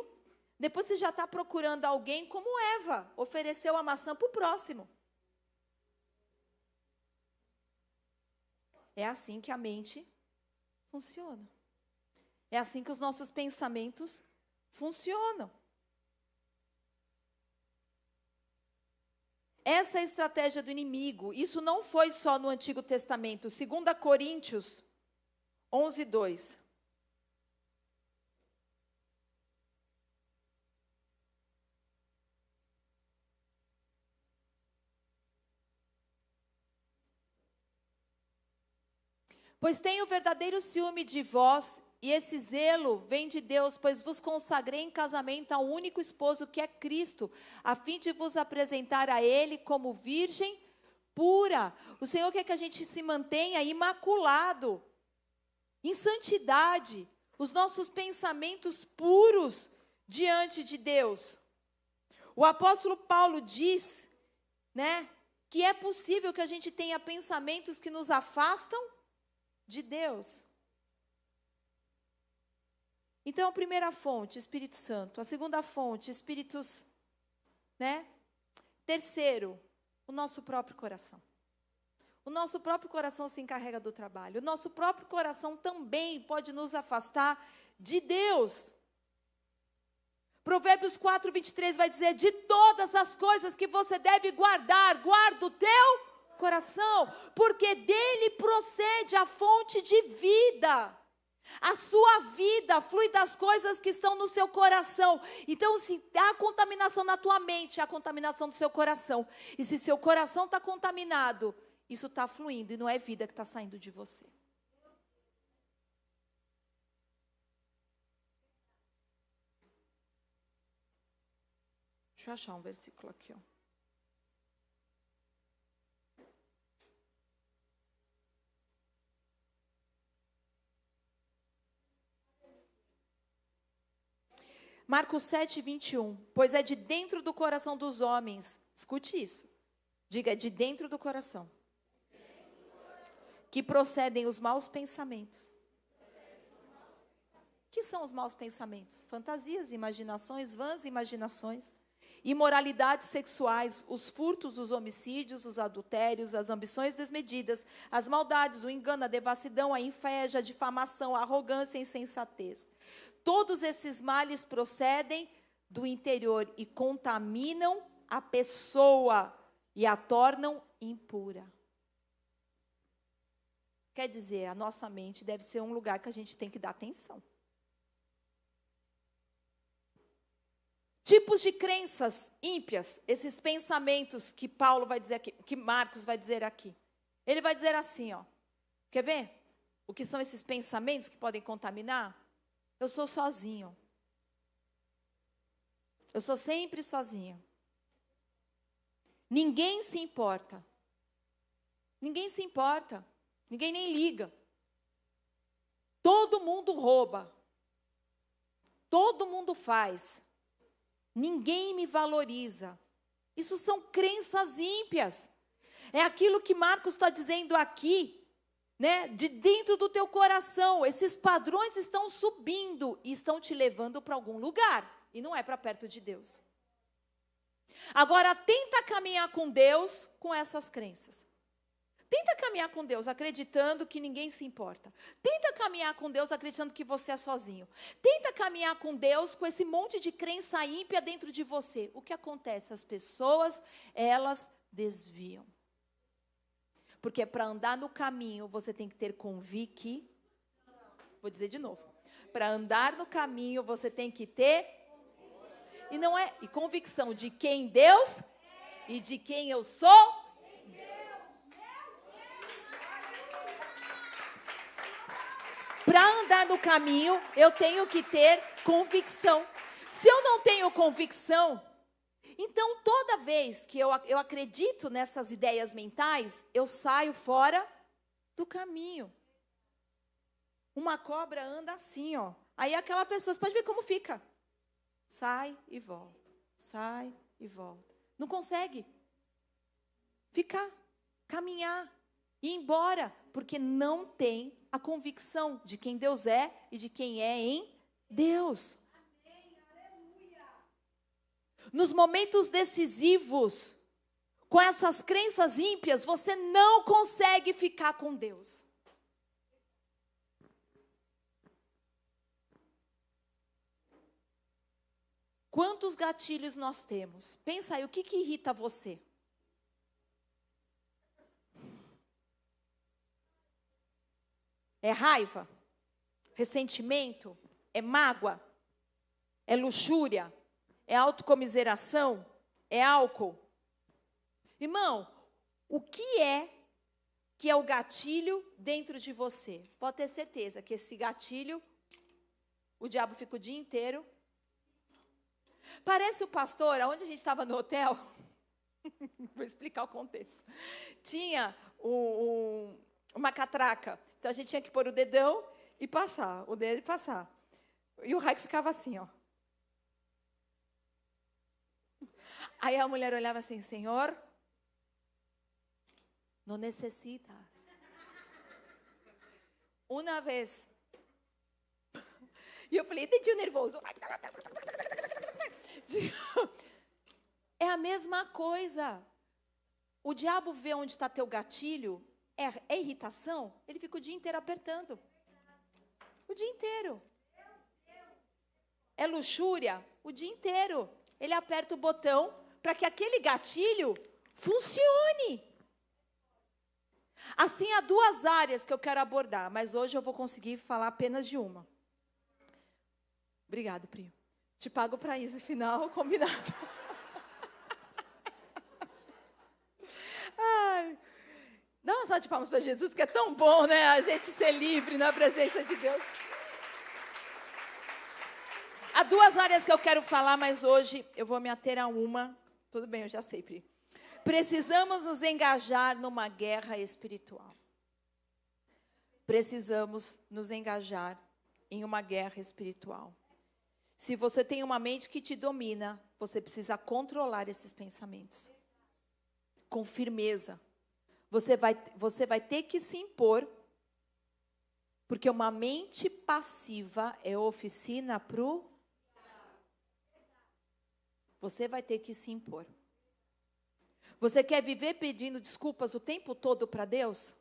depois você já está procurando alguém como Eva, ofereceu a maçã para o próximo. É assim que a mente funciona. É assim que os nossos pensamentos funcionam. Essa é a estratégia do inimigo. Isso não foi só no Antigo Testamento. 2 Coríntios 11:2. Pois tenho verdadeiro ciúme de vós, e esse zelo vem de Deus, pois vos consagrei em casamento ao único esposo que é Cristo, a fim de vos apresentar a Ele como virgem pura. O Senhor quer que a gente se mantenha imaculado, em santidade, os nossos pensamentos puros diante de Deus. O apóstolo Paulo diz, que é possível que a gente tenha pensamentos que nos afastam de Deus. Então, a primeira fonte, Espírito Santo. A segunda fonte, Espíritos, Terceiro, o nosso próprio coração. O nosso próprio coração se encarrega do trabalho. O nosso próprio coração também pode nos afastar de Deus. Provérbios 4:23 vai dizer: de todas as coisas que você deve guardar, guarda o teu coração, porque dele procede a fonte de vida. A sua vida flui das coisas que estão no seu coração. Então, se há contaminação na tua mente, há contaminação do seu coração. E se seu coração está contaminado, isso está fluindo e não é vida que está saindo de você. Deixa eu achar um versículo aqui, ó. Marcos 7:21, pois é de dentro do coração dos homens, escute isso, diga, é de dentro do coração, que procedem os maus pensamentos. Que são os maus pensamentos? Fantasias, imaginações, vãs imaginações, imoralidades sexuais, os furtos, os homicídios, os adultérios, as ambições desmedidas, as maldades, o engano, a devassidão, a inveja, a difamação, a arrogância e a insensatez. Todos esses males procedem do interior e contaminam a pessoa e a tornam impura. Quer dizer, a nossa mente deve ser um lugar que a gente tem que dar atenção. Tipos de crenças ímpias, esses pensamentos que Paulo vai dizer aqui, que Marcos vai dizer aqui. Ele vai dizer assim, ó. Quer ver? O que são esses pensamentos que podem contaminar? Eu sou sozinho. Eu sou sempre sozinho. Ninguém se importa. Ninguém se importa. Ninguém nem liga. Todo mundo rouba. Todo mundo faz. Ninguém me valoriza. Isso são crenças ímpias. É aquilo que Marcos está dizendo aqui, né? De dentro do teu coração. Esses padrões estão subindo e estão te levando para algum lugar. E não é para perto de Deus. Agora, tenta caminhar com Deus com essas crenças. Tenta caminhar com Deus acreditando que ninguém se importa. Tenta caminhar com Deus acreditando que você é sozinho. Tenta caminhar com Deus com esse monte de crença ímpia dentro de você. O que acontece? As pessoas, elas desviam. Porque para andar no caminho, você tem que ter convicção. Vou dizer de novo. Para andar no caminho, você tem que ter... E convicção de quem Deus e de quem eu sou. Para andar no caminho, eu tenho que ter convicção. Se eu não tenho convicção, então toda vez que eu acredito nessas ideias mentais, eu saio fora do caminho. Uma cobra anda assim, ó. Aí aquela pessoa, você pode ver como fica. Sai e volta. Sai e volta. Não consegue ficar, caminhar, ir embora, porque não tem a convicção de quem Deus é e de quem é em Deus. Nos momentos decisivos, com essas crenças ímpias, você não consegue ficar com Deus. Quantos gatilhos nós temos? Pensa aí, o que irrita você? É raiva? Ressentimento? É mágoa? É luxúria? É autocomiseração? É álcool? Irmão, o que é o gatilho dentro de você? Pode ter certeza que esse gatilho, o diabo fica o dia inteiro. Parece o pastor, onde a gente estava no hotel, vou explicar o contexto. Tinha uma catraca. Então, a gente tinha que pôr o dedão e passar, o dedo e passar. E o Raik ficava assim, ó. Aí a mulher olhava assim, Senhor, não necessitas. Uma vez. E eu falei, dedinho nervoso. É a mesma coisa. O diabo vê onde está teu gatilho. É irritação, ele fica o dia inteiro apertando. O dia inteiro. É luxúria, o dia inteiro. Ele aperta o botão para que aquele gatilho funcione. Assim, há duas áreas que eu quero abordar, mas hoje eu vou conseguir falar apenas de uma. Obrigado, Pri. Te pago para isso, final, combinado. Ai... Dá uma salva de palmas para Jesus, que é tão bom, né? A gente ser livre na presença de Deus. Há duas áreas que eu quero falar, mas hoje eu vou me ater a uma. Tudo bem, eu já sei, Pri. Precisamos nos engajar numa guerra espiritual. Precisamos nos engajar em uma guerra espiritual. Se você tem uma mente que te domina, você precisa controlar esses pensamentos. Com firmeza. Você vai ter que se impor, porque uma mente passiva é oficina para o... Você vai ter que se impor. Você quer viver pedindo desculpas o tempo todo para Deus?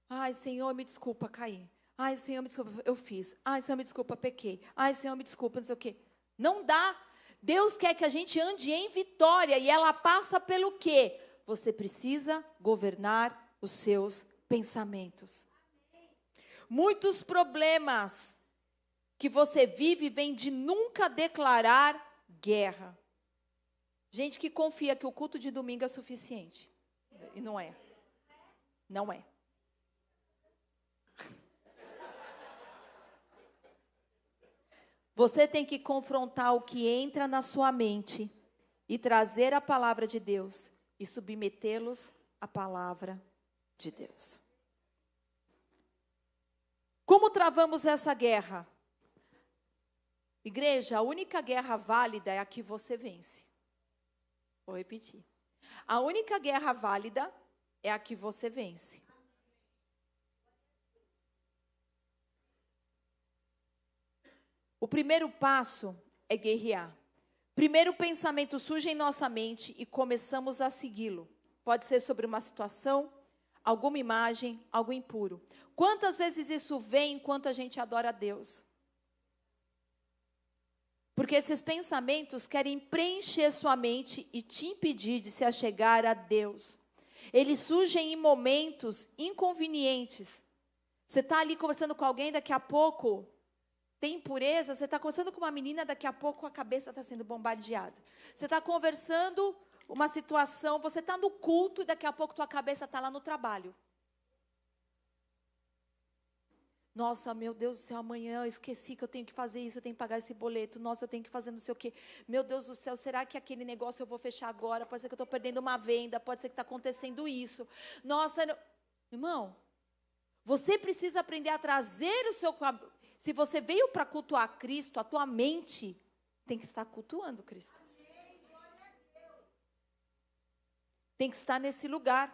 Ai, Senhor, me desculpa, caí. Ai, Senhor, me desculpa, eu fiz. Ai, Senhor, me desculpa, pequei. Ai, Senhor, me desculpa, não sei o quê. Não dá. Deus quer que a gente ande em vitória e ela passa pelo quê? Você precisa governar os seus pensamentos. Muitos problemas que você vive vêm de nunca declarar guerra. Gente que confia que o culto de domingo é suficiente. E não é. Não é. Você tem que confrontar o que entra na sua mente e trazer a palavra de Deus e submetê-los à palavra de Deus. Como travamos essa guerra? Igreja, a única guerra válida é a que você vence. Vou repetir. A única guerra válida é a que você vence. O primeiro passo é guerrear. Primeiro pensamento surge em nossa mente e começamos a segui-lo. Pode ser sobre uma situação, alguma imagem, algo impuro. Quantas vezes isso vem enquanto a gente adora a Deus? Porque esses pensamentos querem preencher sua mente e te impedir de se achegar a Deus. Eles surgem em momentos inconvenientes. Você está ali conversando com alguém, daqui a pouco tem impureza. Você está conversando com uma menina, daqui a pouco a cabeça está sendo bombardeada. Você está conversando uma situação, você está no culto e daqui a pouco tua cabeça está lá no trabalho. Nossa, meu Deus do céu, amanhã eu esqueci que eu tenho que fazer isso, eu tenho que pagar esse boleto. Nossa, eu tenho que fazer não sei o quê. Meu Deus do céu, será que aquele negócio eu vou fechar agora? Pode ser que eu estou perdendo uma venda, pode ser que está acontecendo isso. Nossa, irmão, você precisa aprender a trazer o seu... Se você veio para cultuar Cristo, a tua mente tem que estar cultuando Cristo. Tem que estar nesse lugar.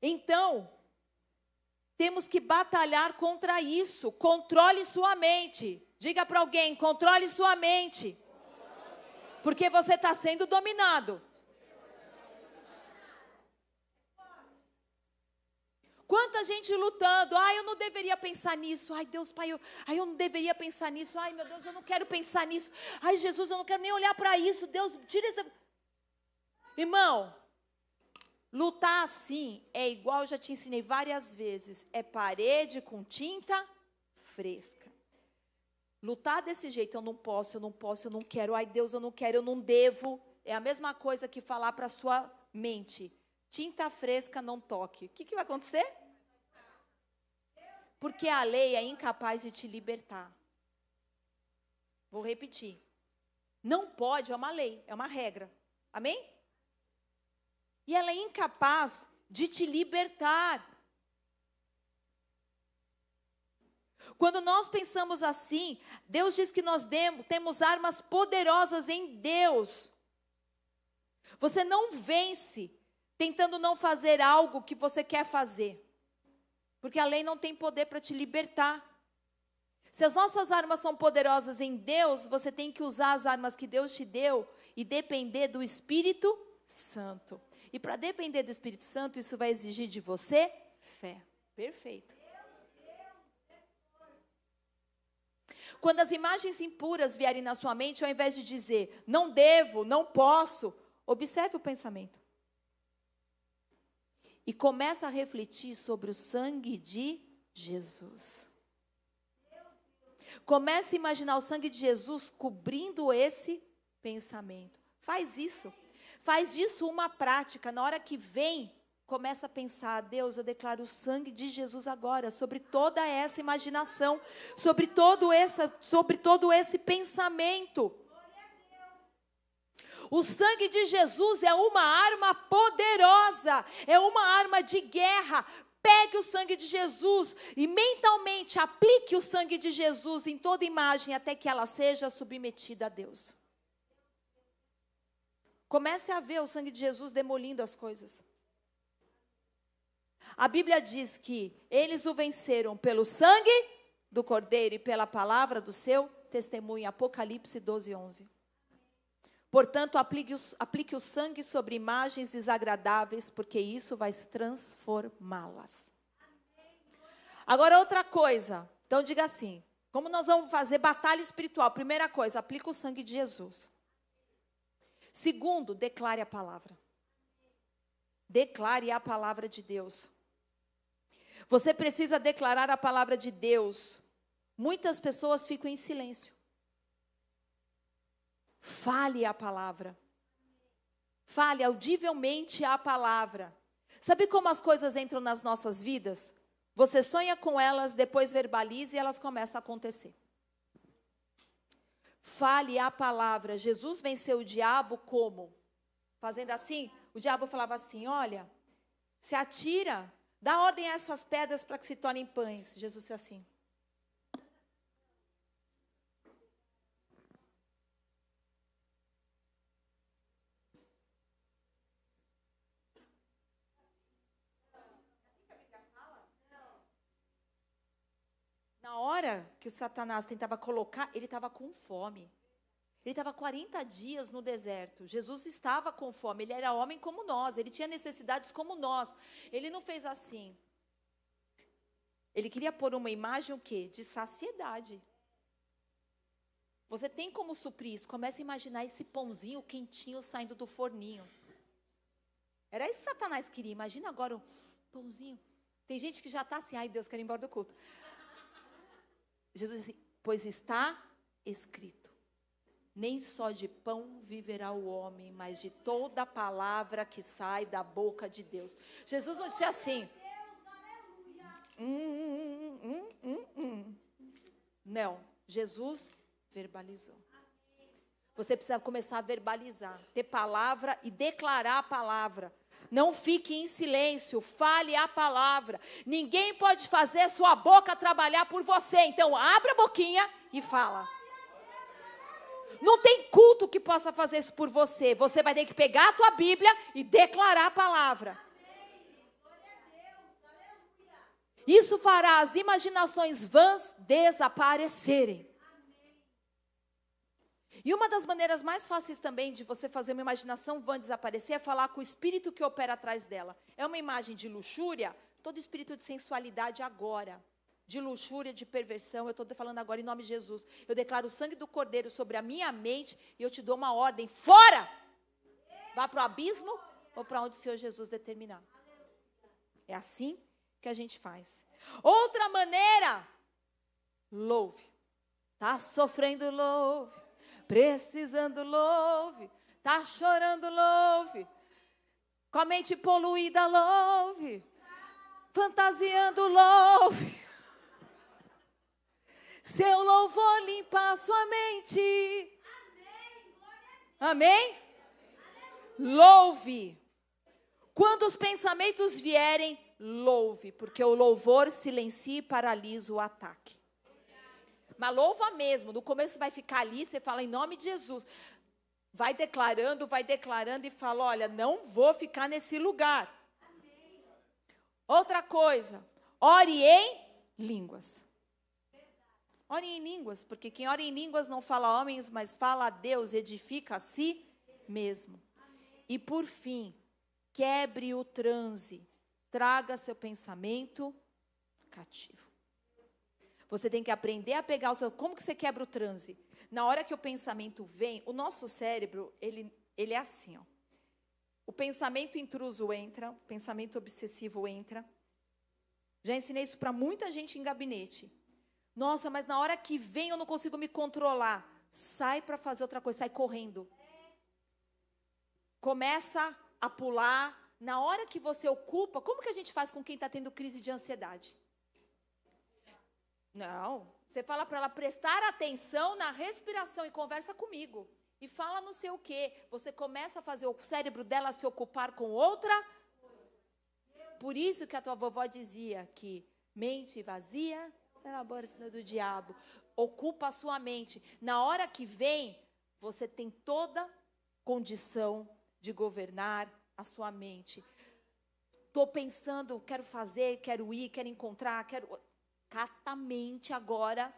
Então, temos que batalhar contra isso. Controle sua mente. Diga para alguém, controle sua mente. Porque você está sendo dominado. Quanta gente lutando. Ai, eu não deveria pensar nisso. Ai, Deus, Pai, eu não deveria pensar nisso. Ai, meu Deus, eu não quero pensar nisso. Ai, Jesus, eu não quero nem olhar para isso. Deus, tira essa... Irmão, lutar assim é igual, eu já te ensinei várias vezes, é parede com tinta fresca. Lutar desse jeito, eu não posso, eu não quero, ai Deus, eu não quero, eu não devo, é a mesma coisa que falar para a sua mente, tinta fresca, não toque. O que vai acontecer? Porque a lei é incapaz de te libertar. Vou repetir. Não pode, é uma lei, é uma regra. Amém? E ela é incapaz de te libertar. Quando nós pensamos assim, Deus diz que nós temos armas poderosas em Deus. Você não vence tentando não fazer algo que você quer fazer. Porque a lei não tem poder para te libertar. Se as nossas armas são poderosas em Deus, você tem que usar as armas que Deus te deu e depender do Espírito Santo. E para depender do Espírito Santo, isso vai exigir de você fé. Perfeito. Quando as imagens impuras vierem na sua mente, ao invés de dizer, não devo, não posso, observe o pensamento. E começa a refletir sobre o sangue de Jesus. Comece a imaginar o sangue de Jesus cobrindo esse pensamento. Faz isso. Faz disso uma prática. Na hora que vem, começa a pensar, Deus, eu declaro o sangue de Jesus agora, sobre toda essa imaginação, sobre todo esse pensamento. O sangue de Jesus é uma arma poderosa, é uma arma de guerra. Pegue o sangue de Jesus e mentalmente aplique o sangue de Jesus em toda imagem até que ela seja submetida a Deus. Comece a ver o sangue de Jesus demolindo as coisas. A Bíblia diz que eles o venceram pelo sangue do Cordeiro e pela palavra do seu testemunho. Apocalipse 12:11. Portanto, aplique o sangue sobre imagens desagradáveis, porque isso vai transformá-las. Agora outra coisa. Então diga assim, Como nós vamos fazer batalha espiritual? Primeira coisa, aplica o sangue de Jesus. Segundo, declare a palavra. Declare a palavra de Deus. Você precisa declarar a palavra de Deus. Muitas pessoas ficam em silêncio. Fale a palavra. Fale audivelmente a palavra. Sabe como as coisas entram nas nossas vidas? Você sonha com elas, depois verbaliza e elas começam a acontecer. Fale a palavra. Jesus venceu o diabo como? Fazendo assim, o diabo falava assim, olha, se atira, dá ordem a essas pedras para que se tornem pães. Jesus fez assim. Na hora que o Satanás tentava colocar, ele estava com fome. Ele estava 40 dias no deserto. Jesus estava com fome. Ele era homem como nós. Ele tinha necessidades como nós. Ele não fez assim. Ele queria pôr uma imagem o quê? De saciedade. Você tem como suprir isso? Comece a imaginar esse pãozinho quentinho saindo do forninho. Era isso que Satanás queria. Imagina agora o pãozinho. Tem gente que já está assim, ai Deus, quero ir embora do culto. Jesus disse, pois está escrito, nem só de pão viverá o homem, mas de toda a palavra que sai da boca de Deus. Jesus não disse assim. Não, Jesus verbalizou. Você precisa começar a verbalizar, ter palavra e declarar a palavra. Não fique em silêncio, fale a palavra. Ninguém pode fazer sua boca trabalhar por você. Então, abra a boquinha e fala. Não tem culto que possa fazer isso por você. Você vai ter que pegar a tua Bíblia e declarar a palavra. Isso fará as imaginações vãs desaparecerem. E uma das maneiras mais fáceis também de você fazer uma imaginação vã desaparecer é falar com o espírito que opera atrás dela. É uma imagem de luxúria, todo espírito de sensualidade agora. De luxúria, de perversão, eu estou falando agora em nome de Jesus. Eu declaro o sangue do Cordeiro sobre a minha mente e eu te dou uma ordem, fora! Vá para o abismo ou para onde o Senhor Jesus determinar. É assim que a gente faz. Outra maneira, louve. Está sofrendo, louve. Precisando, louve. Está chorando, louve. Com a mente poluída, louve. Fantasiando, louve. Seu louvor limpa a sua mente. Amém? Louve. Quando os pensamentos vierem, louve. Porque o louvor silencia e paralisa o ataque. Mas louva mesmo. No começo vai ficar ali, você fala em nome de Jesus. Vai declarando e fala, olha, não vou ficar nesse lugar. Outra coisa, ore em línguas. Ore em línguas, porque quem ora em línguas não fala a homens, mas fala a Deus, edifica a si mesmo. E por fim, quebre o transe, traga seu pensamento cativo. Você tem que aprender a pegar o seu... Como que você quebra o transe? Na hora que o pensamento vem, o nosso cérebro, ele é assim, ó. O pensamento intruso entra, o pensamento obsessivo entra. Já ensinei isso para muita gente em gabinete. Nossa, mas na hora que vem eu não consigo me controlar. Sai para fazer outra coisa, sai correndo. Começa a pular. Na hora que você ocupa, como que a gente faz com quem está tendo crise de ansiedade? Não, você fala para ela prestar atenção na respiração e conversa comigo. E fala não sei o quê. Você começa a fazer o cérebro dela se ocupar com outra. Por isso que a tua vovó dizia que mente vazia é laboratório do diabo. Ocupa a sua mente. Na hora que vem, você tem toda condição de governar a sua mente. Estou pensando, quero fazer, quero ir, quero encontrar, quero... Cata a mente agora.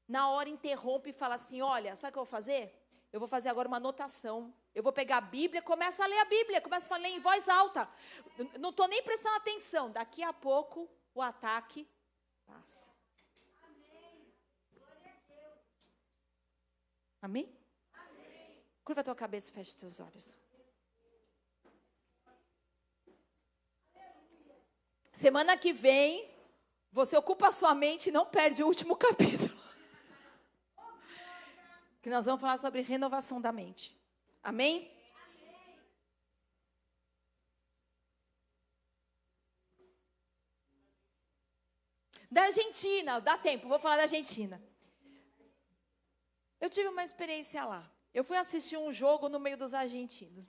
Na hora interrompe e fala assim, olha, sabe o que eu vou fazer? Eu vou fazer agora uma anotação. Eu vou pegar a Bíblia, começa a ler a Bíblia, começa a falar em voz alta. Não estou nem prestando atenção. Daqui a pouco, o ataque passa. Amém? Curva a tua cabeça e fecha os teus olhos. Semana que vem, você ocupa a sua mente e não perde o último capítulo. Que nós vamos falar sobre renovação da mente. Amém? Da Argentina, dá tempo, vou falar da Argentina. Eu tive uma experiência lá. Eu fui assistir um jogo no meio dos argentinos.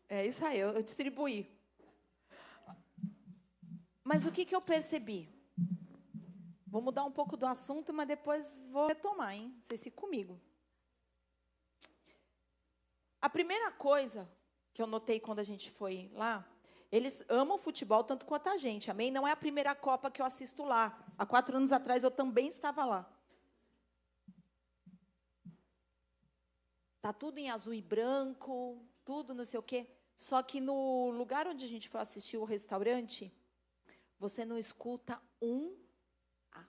É isso aí, eu distribuí. Mas o que eu percebi? Vou mudar um pouco do assunto, mas depois vou retomar, hein? Vocês ficam comigo. A primeira coisa que eu notei quando a gente foi lá, eles amam futebol tanto quanto a gente, amém? Não é a primeira Copa que eu assisto lá. Há 4 anos atrás eu também estava lá. Tá tudo em azul e branco, tudo não sei o quê. Só que no lugar onde a gente foi assistir o restaurante, você não escuta um A.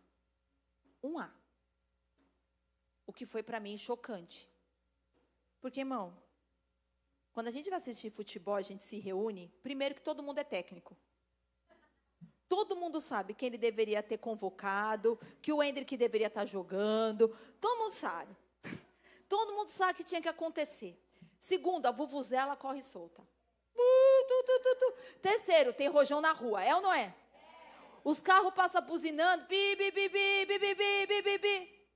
Um A. O que foi para mim chocante. Porque, irmão, quando a gente vai assistir futebol, a gente se reúne, primeiro que todo mundo é técnico. Todo mundo sabe quem ele deveria ter convocado, que o Hendrick deveria estar jogando. Todo mundo sabe. Todo mundo sabe o que tinha que acontecer. Segundo, a vuvuzela corre solta. Terceiro, tem rojão na rua, é ou não é? Os carros passam buzinando, bi, bi, bi, bi, bi, bi, bi, bi, bi, bi.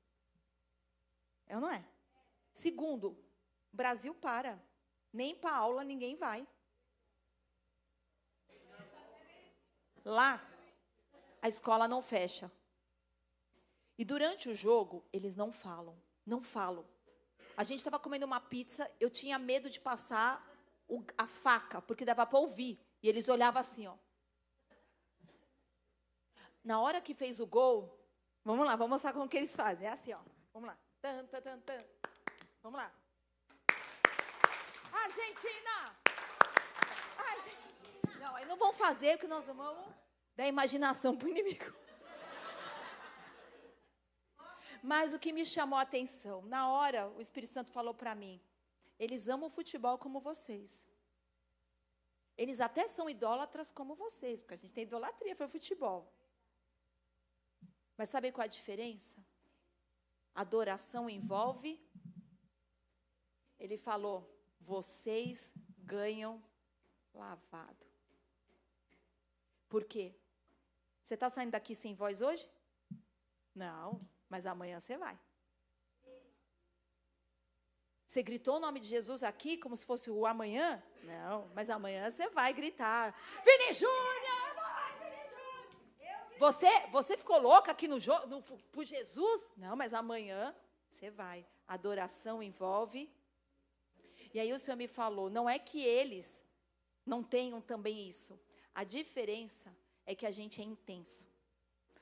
É ou não é? Segundo, Brasil para. Nem para aula ninguém vai. Lá, a escola não fecha. E durante o jogo, eles não falam. Não falam. A gente estava comendo uma pizza, eu tinha medo de passar a faca, porque dava para ouvir. E eles olhavam assim, ó. Na hora que fez o gol, vamos lá, vamos mostrar como que eles fazem. É assim, ó. Vamos lá. Tan, tan, tan, tan. Vamos lá. Argentina! Argentina! Não, aí não vão fazer o que nós vamos dar imaginação para o inimigo. Mas o que me chamou a atenção, na hora o Espírito Santo falou para mim, eles amam o futebol como vocês. Eles até são idólatras como vocês, porque a gente tem idolatria para o futebol. Mas sabe qual é a diferença? Adoração envolve. Ele falou, vocês ganham lavado. Por quê? Você está saindo daqui sem voz hoje? Não, mas amanhã você vai. Você gritou o nome de Jesus aqui como se fosse o amanhã? Não, mas amanhã você vai gritar. Vini Júnior! Você ficou louca aqui no jogo por Jesus? Não, mas amanhã você vai. Adoração envolve. E aí o Senhor me falou, não é que eles não tenham também isso. A diferença é que a gente é intenso.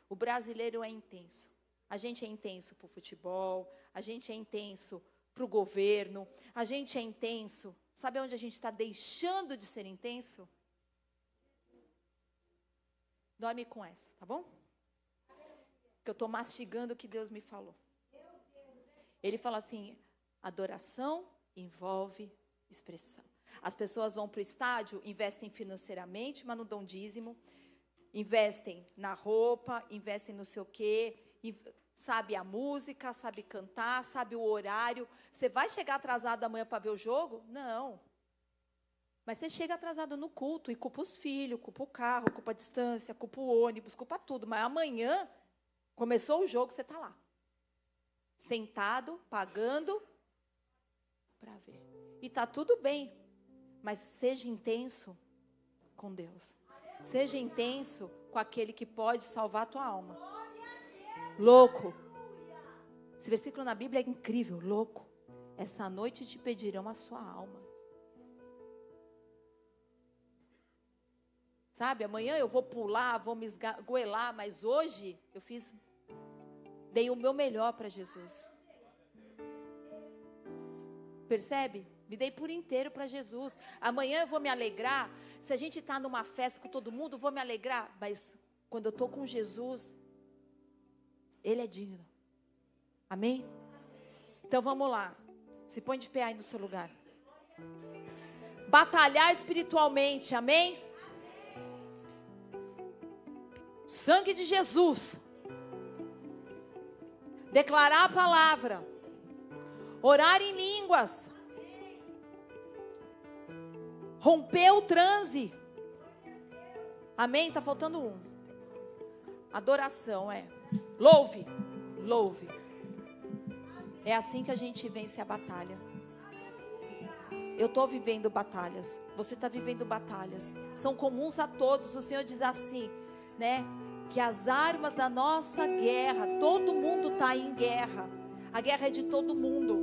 O brasileiro é intenso. A gente é intenso para o futebol, a gente é intenso para o governo, a gente é intenso. Sabe onde a gente está deixando de ser intenso? Dorme com essa, tá bom? Porque eu estou mastigando o que Deus me falou. Ele fala assim, adoração envolve expressão. As pessoas vão para o estádio, investem financeiramente, mas não dão dízimo. Investem na roupa, investem no sei o quê, sabe a música, sabe cantar, sabe o horário. Você vai chegar atrasado amanhã para ver o jogo? Não. Mas você chega atrasado no culto e culpa os filhos, culpa o carro, culpa a distância, culpa o ônibus, culpa tudo. Mas amanhã, começou o jogo, você está lá. Sentado, pagando, para ver. E está tudo bem. Mas seja intenso com Deus. Seja intenso com aquele que pode salvar a tua alma. Louco. Esse versículo na Bíblia é incrível. Louco. Essa noite te pedirão a sua alma. Sabe, amanhã eu vou pular, vou me esgoelar, mas hoje eu dei o meu melhor para Jesus. Percebe? Me dei por inteiro para Jesus. Amanhã eu vou me alegrar. Se a gente está numa festa com todo mundo, vou me alegrar. Mas quando eu estou com Jesus, Ele é digno. Amém? Então vamos lá. Se põe de pé aí no seu lugar. Batalhar espiritualmente, amém? Sangue de Jesus. Declarar a palavra. Orar em línguas. Romper o transe. Amém? Está faltando um. Adoração, Louve. Louve. É assim que a gente vence a batalha. Eu estou vivendo batalhas. Você está vivendo batalhas. São comuns a todos. O Senhor diz assim, né? Que as armas da nossa guerra, todo mundo está em guerra. A guerra é de todo mundo.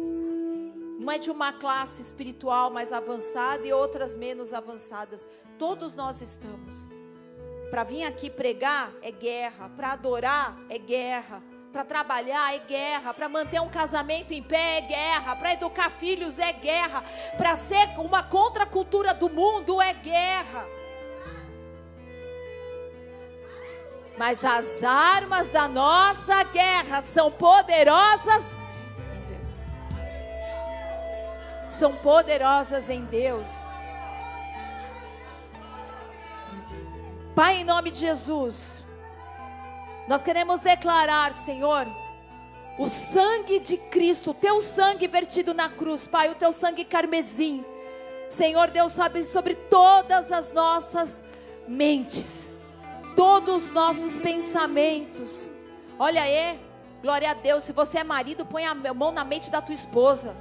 Não é de uma classe espiritual mais avançada e outras menos avançadas. Todos nós estamos. Para vir aqui pregar é guerra. Para adorar é guerra. Para trabalhar é guerra. Para manter um casamento em pé é guerra. Para educar filhos é guerra. Para ser uma contracultura do mundo é guerra. Mas as armas da nossa guerra são poderosas em Deus. São poderosas em Deus. Pai, em nome de Jesus, nós queremos declarar, Senhor, o sangue de Cristo, o teu sangue vertido na cruz, Pai, o teu sangue carmesim. Senhor Deus, sabe sobre todas as nossas mentes, todos os nossos pensamentos. Olha aí, glória a Deus. Se você é marido, põe a mão na mente da tua esposa.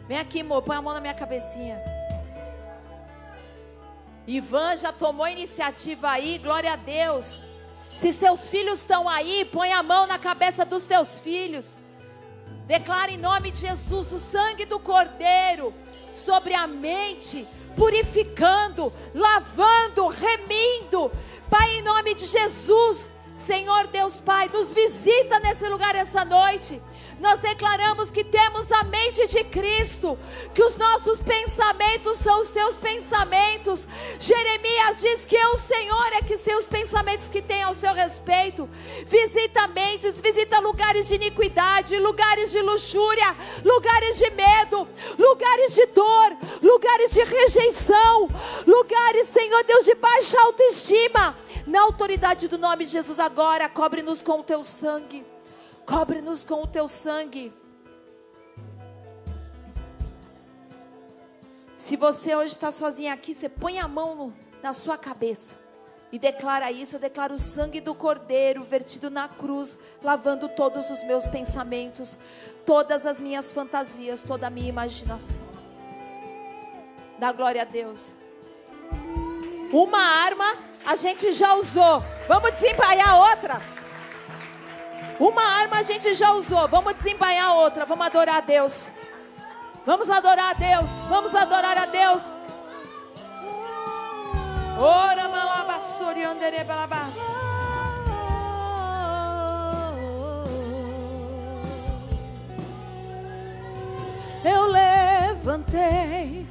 Vem aqui, amor, põe a mão na minha cabecinha. Ivan já tomou iniciativa aí, glória a Deus. Se teus filhos estão aí, põe a mão na cabeça dos teus filhos. Declara em nome de Jesus o sangue do Cordeiro sobre a mente, purificando, lavando, remindo. Pai, em nome de Jesus, Senhor Deus Pai, nos visita nesse lugar essa noite. Nós declaramos que temos a mente de Cristo, que os nossos pensamentos são os teus pensamentos. Jeremias diz que o Senhor é que sei os pensamentos que tem ao seu respeito. Visita mentes, visita lugares de iniquidade, lugares de luxúria, lugares de medo, lugares de dor, lugares de rejeição, lugares, Senhor Deus, de baixa autoestima. Na autoridade do nome de Jesus agora, cobre-nos com o teu sangue. Cobre-nos com o teu sangue. Se você hoje está sozinho aqui, você põe a mão na sua cabeça e declara isso. Eu declaro o sangue do Cordeiro vertido na cruz, lavando todos os meus pensamentos, todas as minhas fantasias, toda a minha imaginação. Dá glória a Deus. Uma arma a gente já usou. Vamos desembainhar outra. Uma arma a gente já usou. Vamos desembainhar outra. Vamos adorar a Deus. Vamos adorar a Deus. Vamos adorar a Deus. Ora malabassuri andere balabas. Eu levantei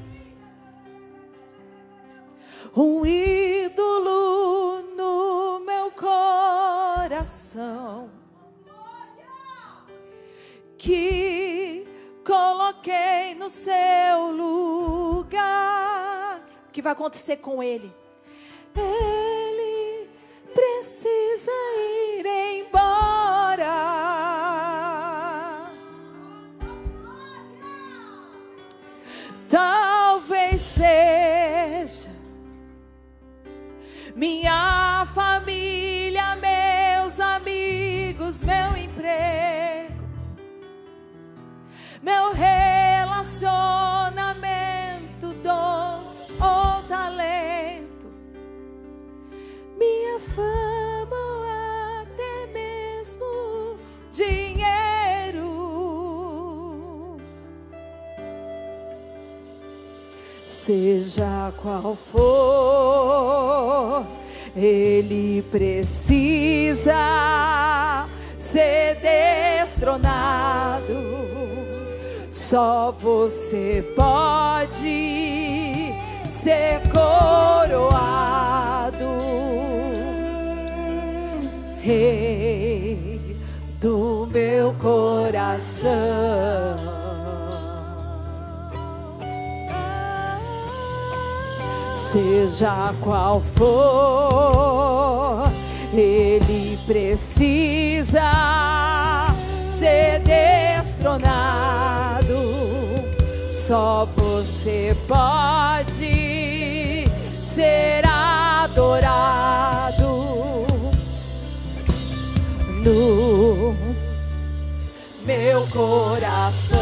um ídolo no meu coração, que coloquei no seu lugar. O que vai acontecer com ele? Ele precisa ir embora. Talvez seja minha família, meus amigos, meu emprego, meu relacionamento, dons ou talento, minha fama ou até mesmo dinheiro. Seja qual for, ele precisa ser destronado. Só você pode ser coroado. Rei, Seja qual for, ele precisa ser destronado. Só você pode ser adorado no meu coração.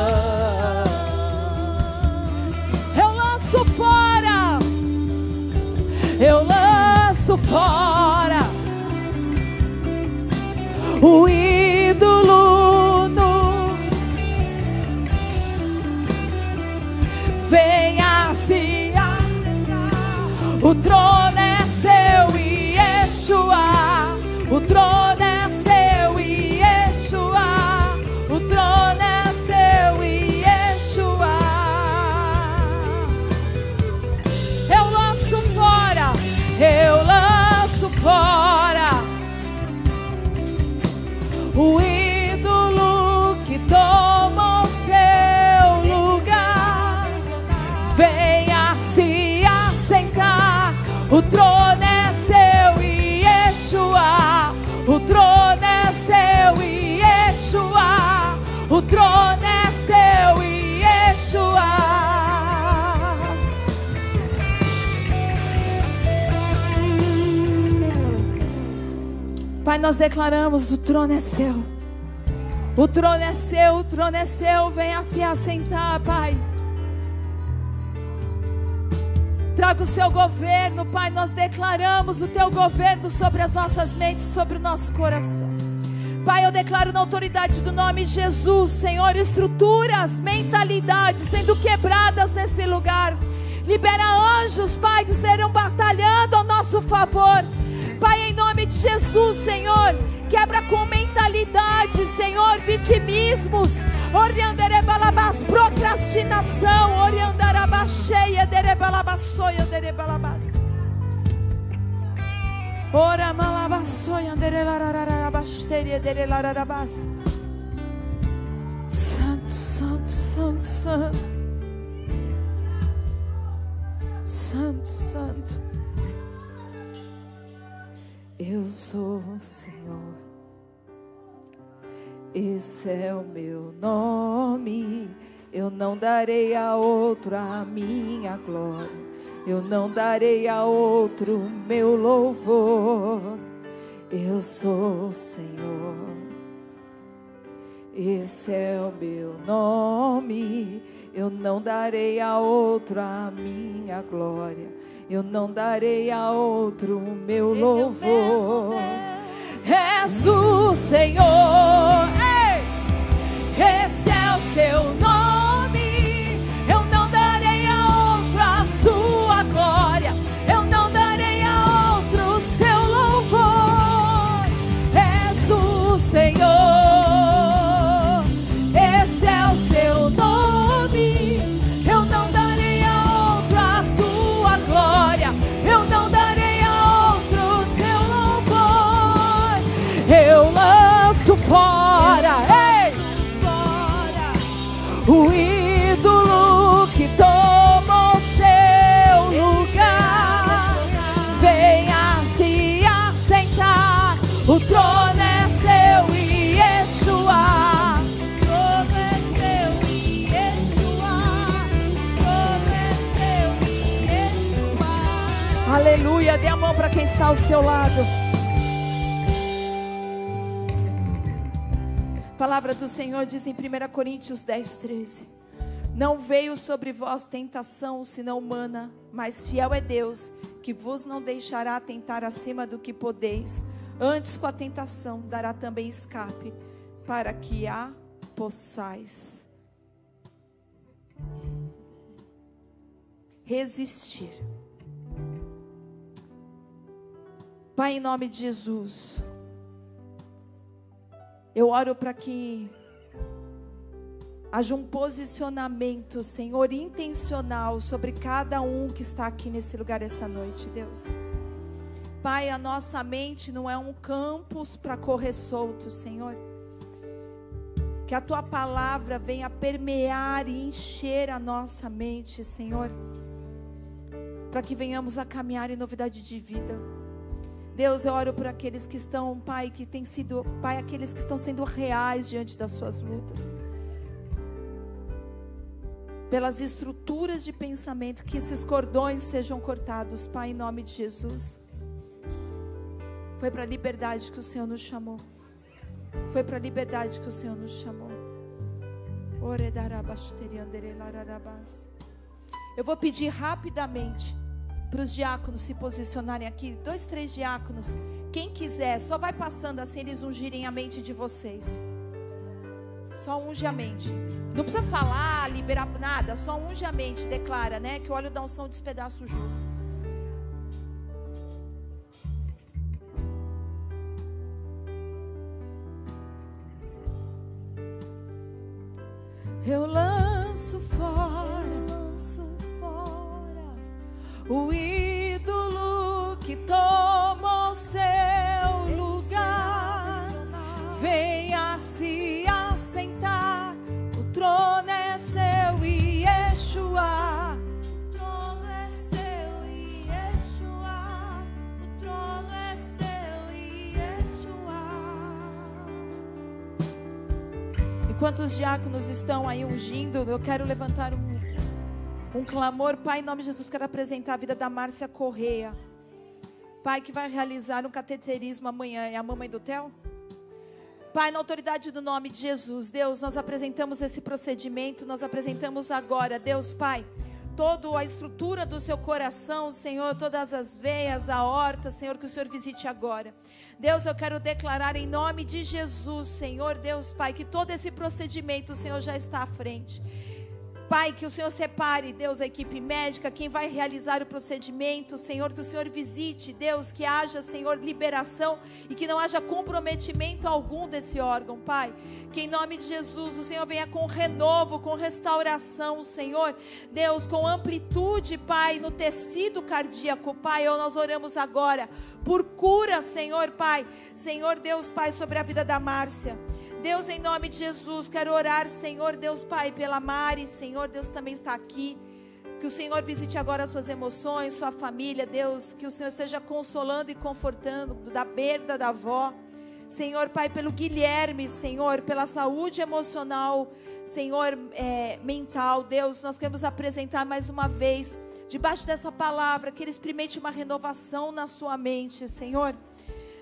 Eu lanço fora, eu lanço fora o ídolo no... Venha se assentar. O trono é seu, Yeshua. O trono é seu, Yeshua. O trono é seu, Yeshua. Eu lanço fora, eu lanço fora o ídolo que toma o seu lugar. Venha se assentar. O trono é seu, Yeshua. O trono é seu, Yeshua. O trono é seu, Yeshua. Pai, nós declaramos: o trono é seu. O trono é seu, o trono é seu. Venha se assentar, Pai. Traga o seu governo, Pai. Nós declaramos o teu governo sobre as nossas mentes, sobre o nosso coração. Pai, eu declaro na autoridade do nome de Jesus, Senhor, estruturas, mentalidades sendo quebradas nesse lugar. Libera anjos, Pai, que estarão batalhando ao nosso favor. Pai, em nome de Jesus, Senhor, quebra com mentalidade, Senhor, vitimismos, procrastinação, ora malabassoia, santo, santo, santo, santo, santo, santo. Eu sou o Senhor, esse é o meu nome. Eu não darei a outro a minha glória, eu não darei a outro o meu louvor. Eu sou o Senhor, esse é o meu nome. Eu não darei a outro a minha glória, eu não darei a outro o meu louvor. És o Senhor, ei, esse é o seu nome. Eu não darei a outro a sua glória, eu não darei a outro o seu louvor. És o Senhor, esse é o seu nome. Eu não darei a outro a sua glória, eu não darei a outro o seu louvor. Eu lanço fora, ei, o ídolo que toma o seu lugar. Venha se assentar. O trono é seu, Yeshua. O trono é seu, Yeshua. O trono é seu, Yeshua. Aleluia. Dê a mão para quem está ao seu lado. A palavra do Senhor diz em 1 Coríntios 10:13: não veio sobre vós tentação senão humana, mas fiel é Deus, que vos não deixará tentar acima do que podeis. Antes, com a tentação dará também escape, para que a possais resistir. Pai, em nome de Jesus, eu oro para que haja um posicionamento, Senhor, intencional sobre cada um que está aqui nesse lugar essa noite, Deus. Pai, a nossa mente não é um campus para correr solto, Senhor. Que a Tua palavra venha permear e encher a nossa mente, Senhor, para que venhamos a caminhar em novidade de vida. Deus, eu oro por aqueles que estão, Pai, que têm sido, Pai, aqueles que estão sendo reais diante das suas lutas. Pelas estruturas de pensamento, que esses cordões sejam cortados, Pai, em nome de Jesus. Foi para a liberdade que o Senhor nos chamou. Foi para a liberdade que o Senhor nos chamou. Eu vou pedir rapidamente para os diáconos se posicionarem aqui. 2, 3 diáconos. Quem quiser, só vai passando assim, eles ungirem a mente de vocês. Só unge a mente. Não precisa falar, liberar nada. Só unge a mente, declara, né? Que o óleo da unção despedaça o jugo. Eu lanço fora o ídolo que tomou seu lugar. Venha se assentar, o trono é seu e Yeshua. O trono é seu e Yeshua. O trono é seu e Yeshua. Enquanto os diáconos estão aí ungindo, eu quero levantar um clamor. Pai, em nome de Jesus, quero apresentar a vida da Márcia Correia. Pai, que vai realizar um cateterismo amanhã. É a mamãe do Theo? Pai, na autoridade do nome de Jesus, Deus, nós apresentamos esse procedimento, nós apresentamos agora, Deus, Pai, toda a estrutura do seu coração, Senhor, todas as veias, a aorta, Senhor, que o Senhor visite agora. Deus, eu quero declarar em nome de Jesus, Senhor, Deus, Pai, que todo esse procedimento, o Senhor já está à frente. Pai, que o Senhor separe, Deus, a equipe médica, quem vai realizar o procedimento, Senhor, que o Senhor visite, Deus, que haja, Senhor, liberação e que não haja comprometimento algum desse órgão, Pai. Que em nome de Jesus o Senhor venha com renovo, com restauração, Senhor, Deus, com amplitude, Pai, no tecido cardíaco, Pai. Nós oramos agora por cura, Senhor, Pai, Senhor, Deus, Pai, sobre a vida da Márcia. Deus, em nome de Jesus, quero orar, Senhor, Deus, Pai, pela Mari, Senhor, Deus também está aqui. Que o Senhor visite agora as suas emoções, sua família, Deus, que o Senhor esteja consolando e confortando da perda da avó. Senhor, Pai, pelo Guilherme, Senhor, pela saúde emocional, Senhor, mental, Deus, nós queremos apresentar mais uma vez, debaixo dessa palavra, que ele experimente uma renovação na sua mente, Senhor.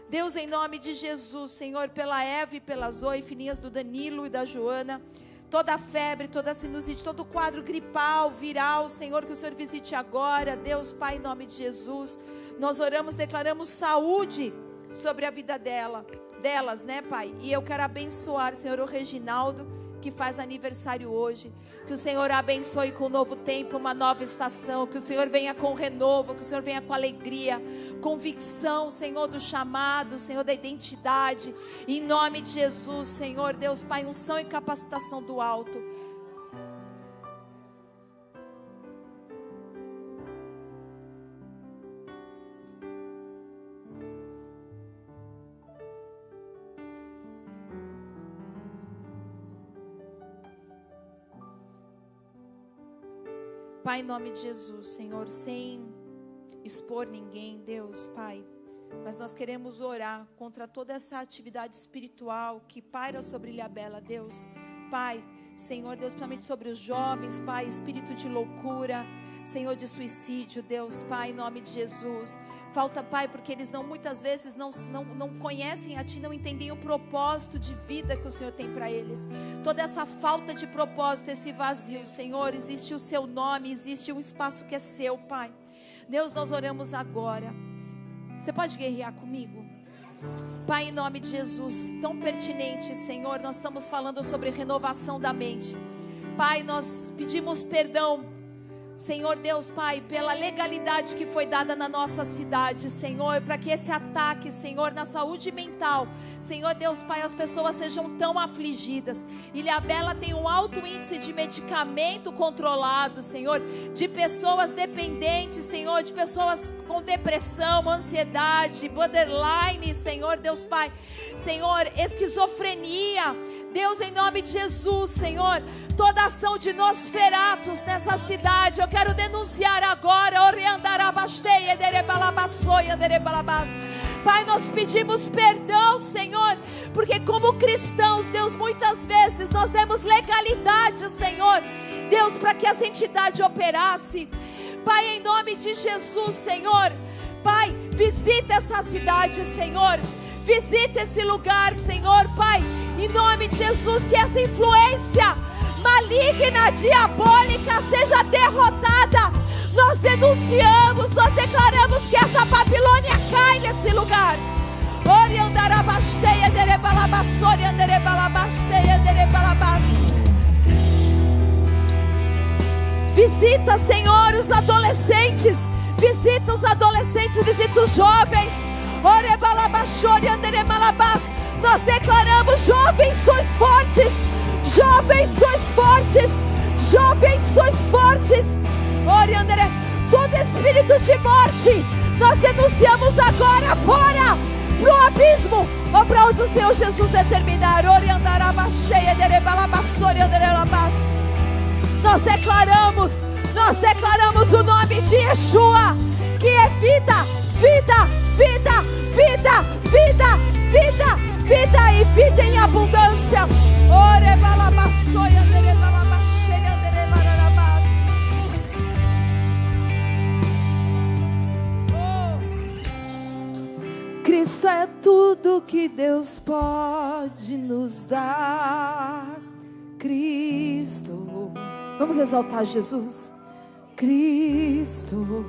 Deus, em nome de Jesus, Senhor, pela Eva e pela Zoe, filhinhas do Danilo e da Joana, toda a febre, toda a sinusite, todo o quadro gripal, viral, Senhor, que o Senhor visite agora. Deus, Pai, em nome de Jesus, nós oramos, declaramos saúde sobre a vida delas, né, Pai? E eu quero abençoar, Senhor, o Reginaldo, que faz aniversário hoje. Que o Senhor abençoe com um novo tempo, uma nova estação. Que o Senhor venha com renovo, que o Senhor venha com alegria, convicção, Senhor, do chamado, Senhor, da identidade. Em nome de Jesus, Senhor, Deus, Pai, unção e capacitação do alto. Pai, em nome de Jesus, Senhor, sem expor ninguém, Deus, Pai, mas nós queremos orar contra toda essa atividade espiritual que paira sobre Ilhabela, Deus, Pai, Senhor, Deus, principalmente sobre os jovens, Pai, espírito de loucura, Senhor, de suicídio, Deus, Pai, em nome de Jesus. Falta, Pai, porque eles muitas vezes não conhecem a Ti, não entendem o propósito de vida que o Senhor tem para eles. Toda essa falta de propósito, esse vazio, Senhor, existe o Seu nome, existe um espaço que é Seu, Pai. Deus, nós oramos agora. Você pode guerrear comigo? Pai, em nome de Jesus, tão pertinente, Senhor, nós estamos falando sobre renovação da mente. Pai, nós pedimos perdão Senhor Deus Pai, pela legalidade que foi dada na nossa cidade, Senhor, para que esse ataque, Senhor, na saúde mental, Senhor Deus Pai, as pessoas sejam tão afligidas. Ilhabela tem um alto índice de medicamento controlado, Senhor, de pessoas dependentes, Senhor, de pessoas com depressão, ansiedade, borderline, Senhor Deus Pai, Senhor, esquizofrenia, Deus, em nome de Jesus, Senhor, toda ação de Nosferatus nessa cidade, eu quero denunciar agora. Pai, nós pedimos perdão, Senhor, porque como cristãos, Deus, muitas vezes nós demos legalidade, Senhor, Deus, para que essa entidade operasse. Pai, em nome de Jesus, Senhor, Pai, visita essa cidade, Senhor, visita esse lugar, Senhor, Pai, em nome de Jesus, que essa influência maligna, diabólica seja derrotada. Nós denunciamos, nós declaramos que essa Babilônia cai nesse lugar. Visita, Senhor, os adolescentes, visita os adolescentes, visita os jovens. Nós declaramos: jovens, sois fortes. Jovens, sois fortes. Jovens, sois fortes. Todo espírito de morte, nós denunciamos agora fora, para o abismo, ou para onde o Senhor Jesus determinar. Nós declaramos o nome de Yeshua, que é vida, vida, vida, vida, vida, vida, vida e vida em abundância. Cristo é tudo que Deus pode nos dar. Cristo, vamos exaltar Jesus. Cristo,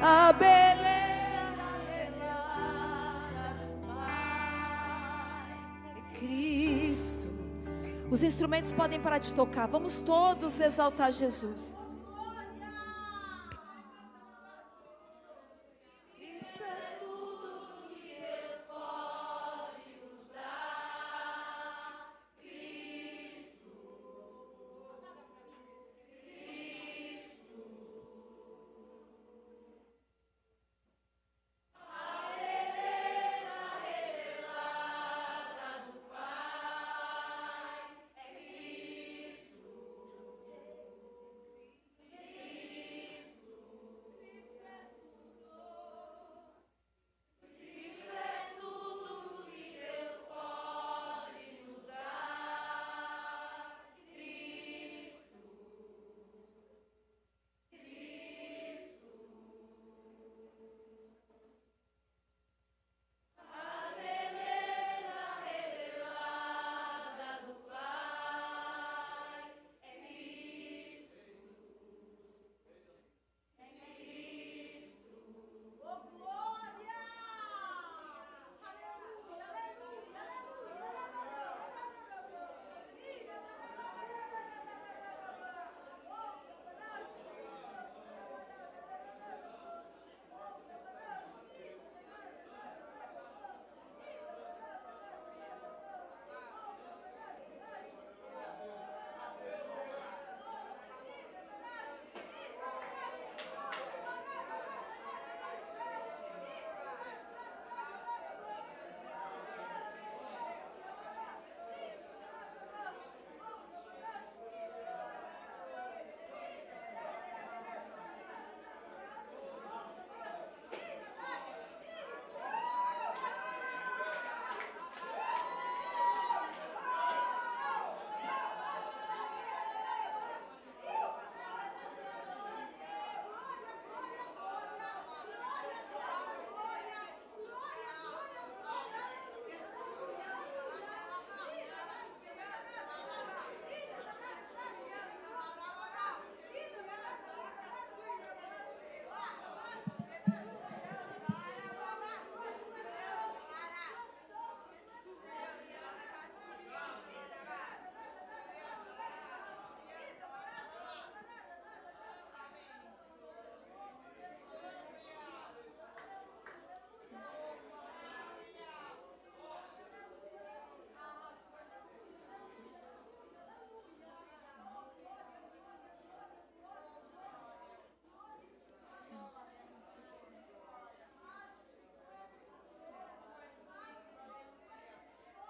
a beleza revelada do Pai é Cristo. Os instrumentos podem parar de tocar. Vamos todos exaltar Jesus.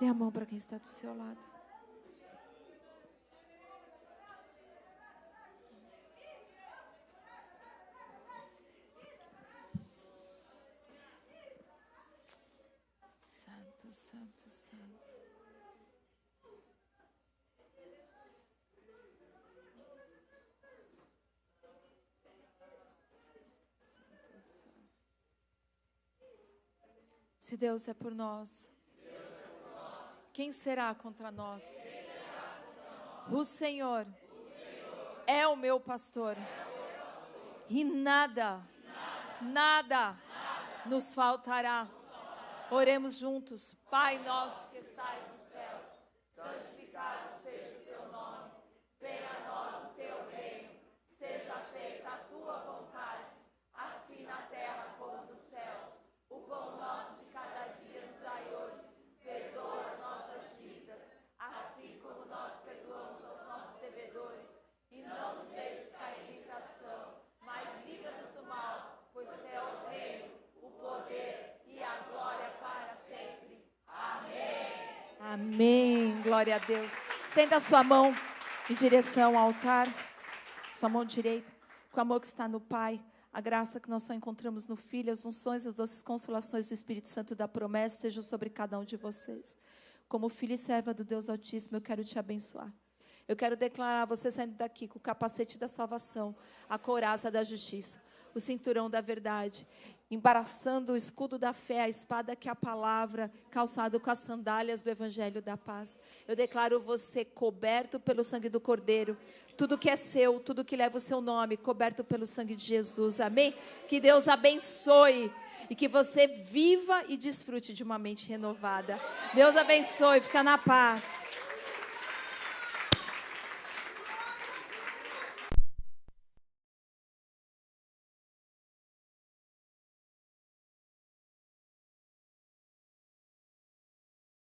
Dê a mão para quem está do seu lado. Santo, santo, santo. Se Deus é por nós, quem será contra nós? O Senhor é o meu pastor. E nada nos faltará. Oremos juntos. Pai nosso que estais nos céus, santificado seja o teu nome. Venha a nós o teu reino. Seja feita a tua vontade, assim na terra como nos céus. O pão nosso de cada dia nos dai hoje. Perdoa as nossas dívidas, assim como nós perdoamos aos nossos devedores. E não nos deixes cair em tentação, mas livra-nos do mal, pois é o reino, o poder e a glória para sempre. Amém. Amém. Glória a Deus. Estenda a sua mão em direção ao altar, sua mão direita, com o amor que está no Pai. A graça que nós só encontramos no Filho, as unções, as doces consolações do Espírito Santo da promessa sejam sobre cada um de vocês. Como filho e serva do Deus Altíssimo, eu quero te abençoar. Eu quero declarar você saindo daqui com o capacete da salvação, a couraça da justiça, o cinturão da verdade, embaraçando o escudo da fé, a espada que é a palavra, calçado com as sandálias do evangelho da paz. Eu declaro você coberto pelo sangue do Cordeiro, tudo que é seu, tudo que leva o seu nome, coberto pelo sangue de Jesus, amém? Que Deus abençoe e que você viva e desfrute de uma mente renovada. Deus abençoe, fica na paz.